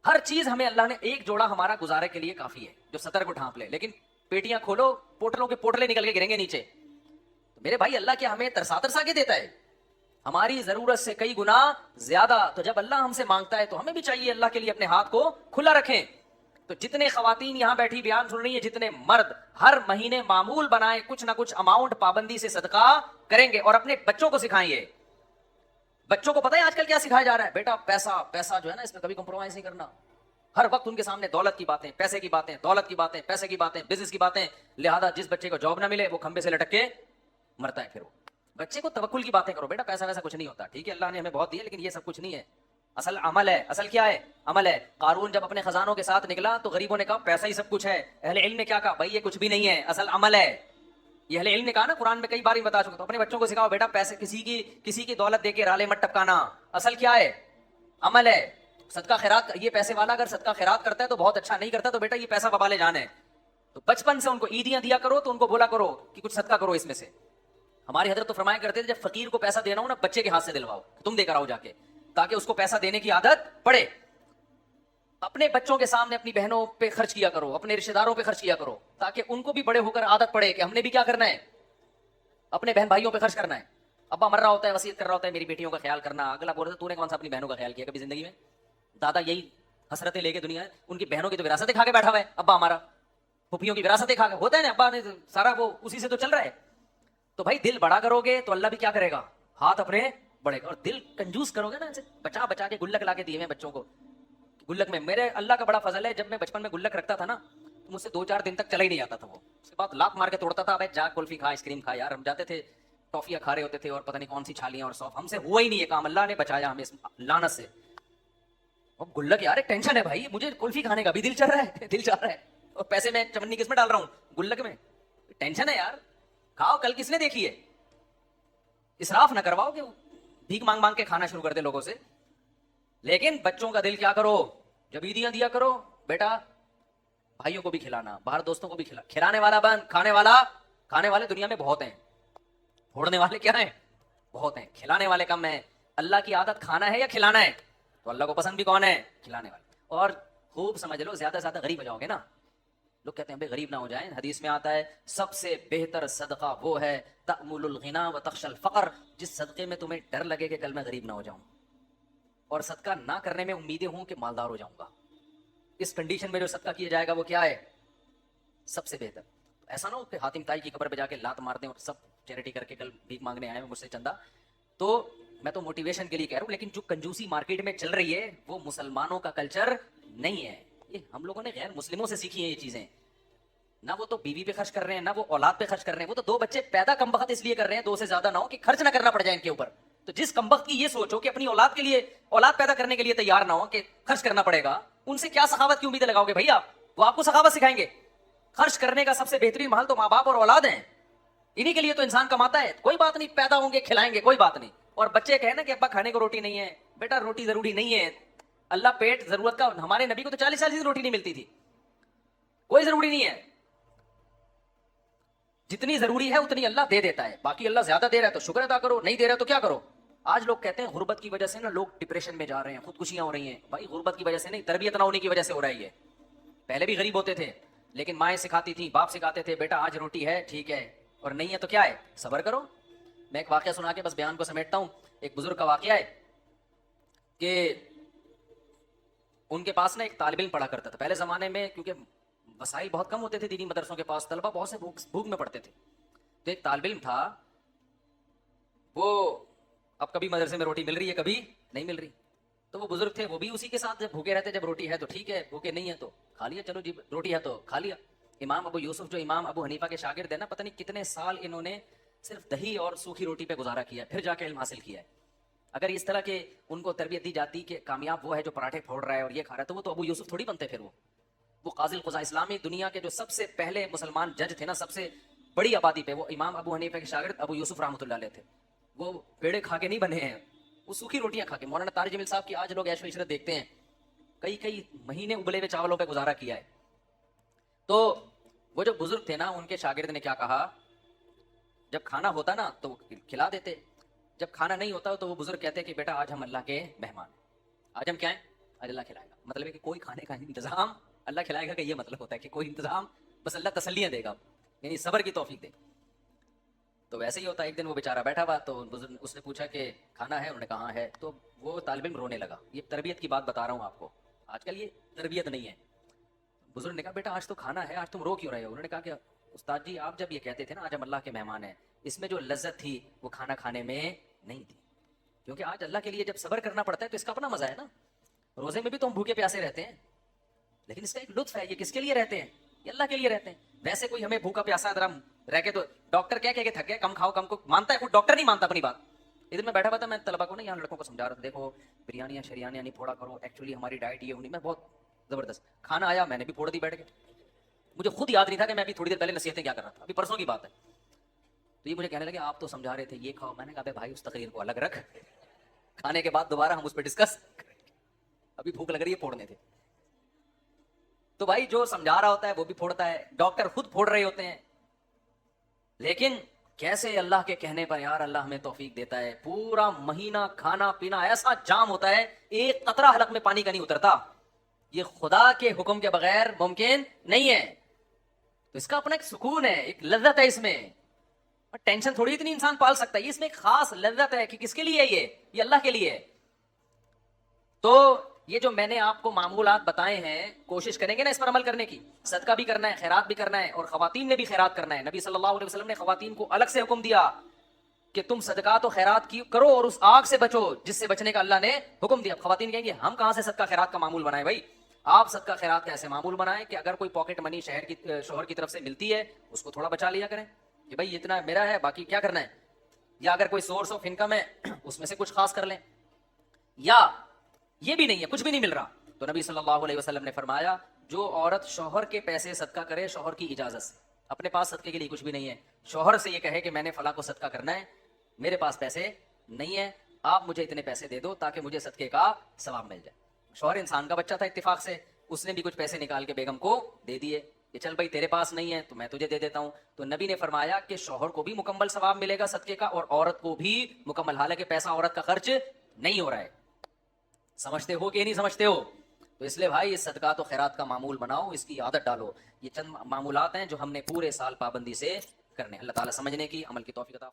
ہر چیز ہمیں اللہ نے, ایک جوڑا ہمارا گزارے کے لیے کافی ہے جو سطر کو ڈھانپ لے, لیکن پیٹیاں کھولو پوٹلوں کے پوٹلے نکل کے گریں گے نیچے. تو میرے بھائی اللہ کیا ہمیں ترسا ترسا کے دیتا ہے؟ ہماری ضرورت سے کئی گنا زیادہ. تو جب اللہ ہم سے مانگتا ہے تو ہمیں بھی چاہیے اللہ کے لیے اپنے ہاتھ کو کھلا رکھیں. تو جتنے خواتین یہاں بیٹھی بیان سن رہی ہیں, جتنے مرد, ہر مہینے معمول بنائیں کچھ نہ کچھ اماؤنٹ پابندی سے صدقہ کریں گے, اور اپنے بچوں کو سکھائیں. یہ بچوں کو پتہ ہے آج کل کیا سکھایا جا رہا ہے؟ بیٹا پیسہ پیسہ جو ہے نا, اس میں کبھی کمپرومائز نہیں کرنا. ہر وقت ان کے سامنے دولت کی باتیں, پیسے کی باتیں, دولت کی باتیں, پیسے کی باتیں, بزنس کی باتیں. لہذا جس بچے کو جاب نہ ملے وہ کھمبے سے لٹک کے مرتا ہے. پھر وہ بچے کو توکل کی باتیں کرو, بیٹا پیسہ ویسا کچھ نہیں ہوتا, ٹھیک ہے اللہ نے ہمیں بہت دیا لیکن یہ سب کچھ نہیں ہے. اصل عمل ہے. اصل کیا ہے؟ عمل ہے. قارون جب اپنے خزانوں کے ساتھ نکلا تو غریبوں نے کہا پیسہ ہی سب کچھ ہے. اہل علم نے کیا کہا؟ بھائی یہ کچھ بھی نہیں ہے, اصل عمل ہے. یہ اہل علم نے کہا نا, قرآن میں کئی بار بتا چکا. تو اپنے بچوں کو سکھاؤ بیٹا پیسے کسی کی دولت دے کے رالے مت ٹپکانا. اصل کیا ہے؟ عمل ہے. صدقہ خیرات, یہ پیسے والا اگر صدقہ خیرات کرتا ہے تو بہت اچھا, نہیں کرتا تو بیٹا یہ پیسہ ببالے جان ہے. تو بچپن سے ان کو عیدیاں دیا کرو تو ان کو بولا کرو کہ کچھ صدقہ کرو اس میں سے. ہماری حضرت تو فرمایا کرتے تھے جب فقیر کو پیسہ دینا ہو نا بچے کے ہاتھ سے دلواؤ, تم دے کر آؤ جا کے, تاکہ اس کو پیسہ دینے کی عادت پڑے. اپنے بچوں کے سامنے اپنی بہنوں پہ خرچ کیا کرو, اپنے رشتہ داروں پہ خرچ کیا کرو, تاکہ ان کو بھی بڑے ہو کر عادت پڑے کہ ہم نے بھی کیا کرنا ہے, اپنے بہن بھائیوں پہ خرچ کرنا ہے. ابا مر رہا ہوتا ہے, وصیت کر رہا ہوتا ہے میری بیٹیوں کا خیال کرنا, اگلا بول رہا ہے تو نے کون سا اپنی بہنوں کا خیال کیا کبھی زندگی میں؟ دادا یہی حسرتیں لے کے دنیا ہے, ان کی بہنوں کی تو وراثتیں کھا کے بیٹھا ہوا ہے ابا ہمارا, پھوپھیوں کی وراثتیں کھا کے, ہوتا ہے نا ابا نے سارا وہ اسی سے تو چل رہا ہے. تو بھائی دل بڑا کرو گے تو اللہ بھی کیا کرے گا, ہاتھ اپنے بڑھے گا. اور دل کنجوس کرو گے نا, بچا بچا کے گلک لا کے دیے ہیں بچوں کو, گلک میں میرے اللہ کا بڑا فضل ہے, جب میں بچپن میں گلک رکھتا تھا نا تو مجھ سے 2-4 دن تک چلا ہی نہیں جاتا تھا وہ, اس کے بعد لات مار کے توڑتا تھا, بھائی جا کلفی کھا, آئس کریم کھا. یار ہم جاتے تھے ٹافیاں کھا رہے ہوتے تھے اور پتہ نہیں کون سی چھالیاں اور سوف, ہم سے ہوا ہی نہیں یہ کام, اللہ نے بچایا ہمیں اس لعنت سے. اب گلک یار ایک ٹینشن ہے بھائی, مجھے کلفی کھانے کا بھی دل چل رہا ہے, دل چل رہا ہے, اور پیسے میں چمنی کس میں ڈال رہا ہوں, گلک میں. ٹینشن ہے یار, کھاؤ, کل کس نے دیکھی ہے, اسراف نہ کرواؤ کہ بھیک مانگ مانگ کے کھانا شروع کر دے لوگوں سے. لیکن بچوں کا دل کیا کرو, جب عیدیاں دیا کرو بیٹا بھائیوں کو بھی کھلانا, باہر دوستوں کو بھی کھلانے والا بند, کھانے والے دنیا میں بہت ہیں, پھوڑنے والے کیا ہیں, بہت ہیں, کھلانے والے کم ہیں. اللہ کی عادت کھانا ہے یا کھلانا ہے, تو اللہ کو پسند بھی کون ہے, کھلانے والے. اور خوب سمجھ لو, زیادہ سے زیادہ غریب ہو جاؤ گے نا, لوگ کہتے ہیں بھائی غریب نہ ہو جائیں, حدیث میں آتا ہے سب سے بہتر صدقہ وہ ہے تأمل الغنا وتخشى الفقر, جس صدقے میں تمہیں ڈر لگے کہ کل میں غریب نہ ہو جاؤں, اور صدقہ نہ کرنے میں امیدیں ہوں کہ مالدار ہو جاؤں گا. اس کنڈیشن میں جو صدقہ کیا جائے گا وہ کیا ہے, سب سے بہتر. ایسا نہ ہو کہ حاتم تائی کی قبر پہ جا کے لات مار دیں اور سب چیریٹی کر کے کل بھیک مانگنے آئے ہیں مجھ سے چندہ. تو میں تو موٹیویشن کے لیے کہہ رہا ہوں, لیکن جو کنجوسی مارکیٹ میں چل رہی ہے وہ مسلمانوں کا کلچر نہیں ہے, یہ ہم لوگوں نے غیر مسلموں سے سیکھی ہیں یہ چیزیں. نہ وہ تو بیوی پہ خرچ کر رہے ہیں, نہ وہ اولاد پہ خرچ کر رہے ہیں, وہ تو 2 بچے پیدا کم وقت اس لیے کر رہے ہیں 2 سے زیادہ نہ ہو کہ خرچ نہ کرنا پڑ جائے ان کے اوپر. تو جس کم وقت کی یہ سوچو کہ اپنی اولاد کے لیے, اولاد پیدا کرنے کے لیے تیار نہ ہو کہ خرچ کرنا پڑے گا, ان سے کیا سخاوت کی امیدیں لگاؤ گے بھائی آپ, وہ آپ کو سخاوت سکھائیں گے. خرچ کرنے کا سب سے بہترین محل تو ماں باپ اور اولاد ہیں, انہی کے لیے تو انسان کماتا ہے. کوئی بات نہیں, پیدا ہوں گے کھلائیں گے, کوئی بات نہیں. اور بچے کہیں نا کہ ابا کھانے کو روٹی نہیں ہے, بیٹا روٹی ضروری نہیں ہے, اللہ پیٹ ضرورت کا, ہمارے نبی کو تو 40 دن روٹی نہیں ملتی تھی, کوئی ضروری نہیں ہے, جتنی ضروری ہے اتنی اللہ دے دیتا ہے. باقی اللہ زیادہ دے رہا ہے تو شکر ادا کرو, نہیں دے رہا تو کیا کرو. آج لوگ کہتے ہیں غربت کی وجہ سے نا لوگ ڈپریشن میں جا رہے ہیں, خودکشیاں ہو رہی ہیں. بھائی غربت کی وجہ سے نہیں, تربیت نہ ہونے کی وجہ سے ہو رہا ہے یہ. پہلے بھی غریب ہوتے تھے لیکن مائیں سکھاتی تھیں, باپ سکھاتے تھے, بیٹا آج روٹی ہے ٹھیک ہے, اور نہیں ہے تو کیا ہے, صبر کرو. میں ایک واقعہ سنا کے بس بیان کو سمیٹتا ہوں. ایک بزرگ کا واقعہ ہے کہ ان کے پاس نا ایک طالب علم پڑھا کرتا تھا. پہلے زمانے میں کیونکہ وسائل بہت کم ہوتے تھے دینی مدرسوں کے پاس, طلبہ بہت سے بھوک میں پڑتے تھے. تو ایک طالب علم تھا, وہ اب کبھی مدرسے میں روٹی مل رہی ہے کبھی نہیں مل رہی. تو وہ بزرگ تھے, وہ بھی اسی کے ساتھ جب بھوکے رہتے, جب روٹی ہے تو ٹھیک ہے, بھوکے نہیں ہے تو کھا لیا, چلو جی روٹی ہے تو کھا لیا. امام ابو یوسف جو امام ابو حنیفہ کے شاگرد ہیں نا, پتہ نہیں کتنے سال انہوں نے صرف دہی اور سوکھی روٹی پہ گزارا کیا, پھر جا کے علم حاصل کیا ہے. اگر اس طرح کے ان کو تربیت دی جاتی کہ کامیاب وہ ہے جو پراٹھے پھوڑ رہا ہے اور یہ کھا رہا ہے, تو وہ تو ابو یوسف تھوڑی بنتے. پھر وہ قاضی القضاء, اسلامی دنیا کے جو سب سے پہلے مسلمان جج تھے نا, سب سے بڑی آبادی پہ, وہ امام ابو حنیفہ کے شاگرد ابو یوسف رحمۃ اللہ علیہ تھے. وہ پیڑے کھا کے نہیں بنے ہیں, وہ سوکھی روٹیاں کھا کے. مولانا طارق جمیل صاحب کی آج لوگ عیش و عشرت دیکھتے ہیں, کئی مہینے ابلے ہوئے چاولوں پہ گزارا کیا ہے. تو وہ جو بزرگ تھے نا, ان کے شاگرد نے کیا کہا, جب کھانا ہوتا نا تو کھلا دیتے, جب کھانا نہیں ہوتا تو وہ بزرگ کہتے کہ بیٹا آج ہم اللہ کے مہمان ہیں, آج ہم کیا ہیں, آج اللہ کھلائے گا. مطلب ہے کہ کوئی کھانے کا انتظام اللہ کھلائے گا, کہ یہ مطلب ہوتا ہے کہ کوئی انتظام, بس اللہ تسلیاں دے گا, یعنی صبر کی توفیق دے. تو ویسے ہی ہوتا ہے. ایک دن وہ بیچارہ بیٹھا ہوا, تو اس نے پوچھا کہ کھانا ہے, انہوں نے کہا ہے. تو وہ طالب علم رونے لگا. یہ تربیت کی بات بتا رہا ہوں آپ کو, آج کل یہ تربیت نہیں ہے. بزرگ نے کہا بیٹا آج تو کھانا ہے, آج تم رو کیوں رہے ہو. انہوں نے کہا کہ استاد جی آپ جب یہ کہتے تھے نا آج ہم اللہ کے مہمان ہیں, اس میں جو لذت تھی وہ کھانا کھانے میں نہیں تھی, کیونکہ آج اللہ کے لیے جب صبر کرنا پڑتا ہے تو اس کا اپنا مزہ ہے نا. روزے میں بھی تو ہم بھوکے پیاسے رہتے ہیں, لیکن اس کا ایک لطف ہے. یہ کس کے لیے رہتے ہیں, یہ اللہ کے لیے رہتے ہیں. ویسے کوئی ہمیں بھوکا پیاسا ادھر ہم رہ کے, تو ڈاکٹر کہہ کے تھک گئے, کم کھاؤ کم کو مانتا ہے, خود ڈاکٹر نہیں مانتا اپنی بات. ادھر میں بیٹھا ہوا تھا, میں طلبا کو نا یہاں لڑکوں کو سمجھا رہا تھا, دیکھو بریانیاں شریانیاں نہیں پھوڑا کرو, ایکچولی ہماری ڈائٹ یہ ہونی. میں بہت زبردست کھانا آیا, میں نے بھی پھوڑ دی بیٹھ کے. مجھے خود یاد نہیں تھا کہ میں ابھی تھوڑی دیر پہلے نصیحتیں کیا کر رہا تھا, ابھی پرسوں کی بات ہے. تو یہ مجھے کہنے لگے آپ تو سمجھا رہے تھے یہ کھاؤ. میں نے کہا بھائی اس تقریر کو الگ رکھ, کھانے کے بعد دوبارہ ہم اس پہ ڈسکس. ابھی بھوک لگ رہی ہے پھوڑنے تھے. تو بھائی جو سمجھا رہا ہوتا ہے وہ بھی پھوڑتا ہے, ڈاکٹر خود پھوڑ رہے ہوتے ہیں. لیکن کیسے اللہ کے کہنے پر یار اللہ ہمیں توفیق دیتا ہے, پورا مہینہ کھانا پینا ایسا جام ہوتا ہے, ایک قطرہ حلق میں پانی کا نہیں اترتا. یہ خدا کے حکم کے بغیر ممکن نہیں ہے. تو اس کا اپنا ایک سکون ہے, ایک لذت ہے اس میں. ٹینشن تھوڑی اتنی انسان پال سکتا ہے, اس میں ایک خاص لذت ہے کہ کس کے لیے یہ اللہ کے لیے. تو یہ جو میں نے آپ کو معمولات بتائے ہیں, کوشش کریں گے نا اس پر عمل کرنے کی. صدقہ بھی کرنا ہے, خیرات بھی کرنا ہے, اور خواتین نے بھی خیرات کرنا ہے. نبی صلی اللہ علیہ وسلم نے خواتین کو الگ سے حکم دیا کہ تم صدقات و خیرات کی کرو اور اس آگ سے بچو جس سے بچنے کا اللہ نے حکم دیا. خواتین کہیں گے ہم کہاں سے صدقہ خیرات کا معمول بنائیں. بھائی آپ صدقہ خیرات کا ایسے معمول بنائیں کہ اگر کوئی پاکٹ منی شوہر کی طرف سے ملتی ہے اس کو تھوڑا بچا لیا کریں کہ بھائی اتنا میرا ہے, باقی کیا کرنا ہے. یا اگر کوئی سورس آف انکم ہے اس میں سے کچھ خاص کر لیں. یا یہ بھی نہیں ہے, کچھ بھی نہیں مل رہا, تو نبی صلی اللہ علیہ وسلم نے فرمایا جو عورت شوہر کے پیسے صدقہ کرے شوہر کی اجازت سے, اپنے پاس صدقے کے لیے کچھ بھی نہیں ہے, شوہر سے یہ کہے کہ میں نے فلاں کو صدقہ کرنا ہے, میرے پاس پیسے نہیں ہے, آپ مجھے اتنے پیسے دے دو تاکہ مجھے صدقے کا ثواب مل جائے. شوہر انسان کا بچہ تھا, اتفاق سے اس نے بھی کچھ پیسے نکال کے بیگم کو دے دیے کہ چل بھائی تیرے پاس نہیں ہے تو میں تجھے دے دیتا ہوں. تو نبی نے فرمایا کہ شوہر کو بھی مکمل ثواب ملے گا صدقے کا, اور عورت کو بھی مکمل, حالانکہ پیسہ عورت کا خرچ نہیں ہو رہا ہے. سمجھتے ہو کہ نہیں سمجھتے ہو؟ تو اس لیے بھائی اس صدقات و خیرات کا معمول بناؤ, اس کی عادت ڈالو. یہ چند معمولات ہیں جو ہم نے پورے سال پابندی سے کرنے. اللہ تعالیٰ سمجھنے کی, عمل کی توفیق عطا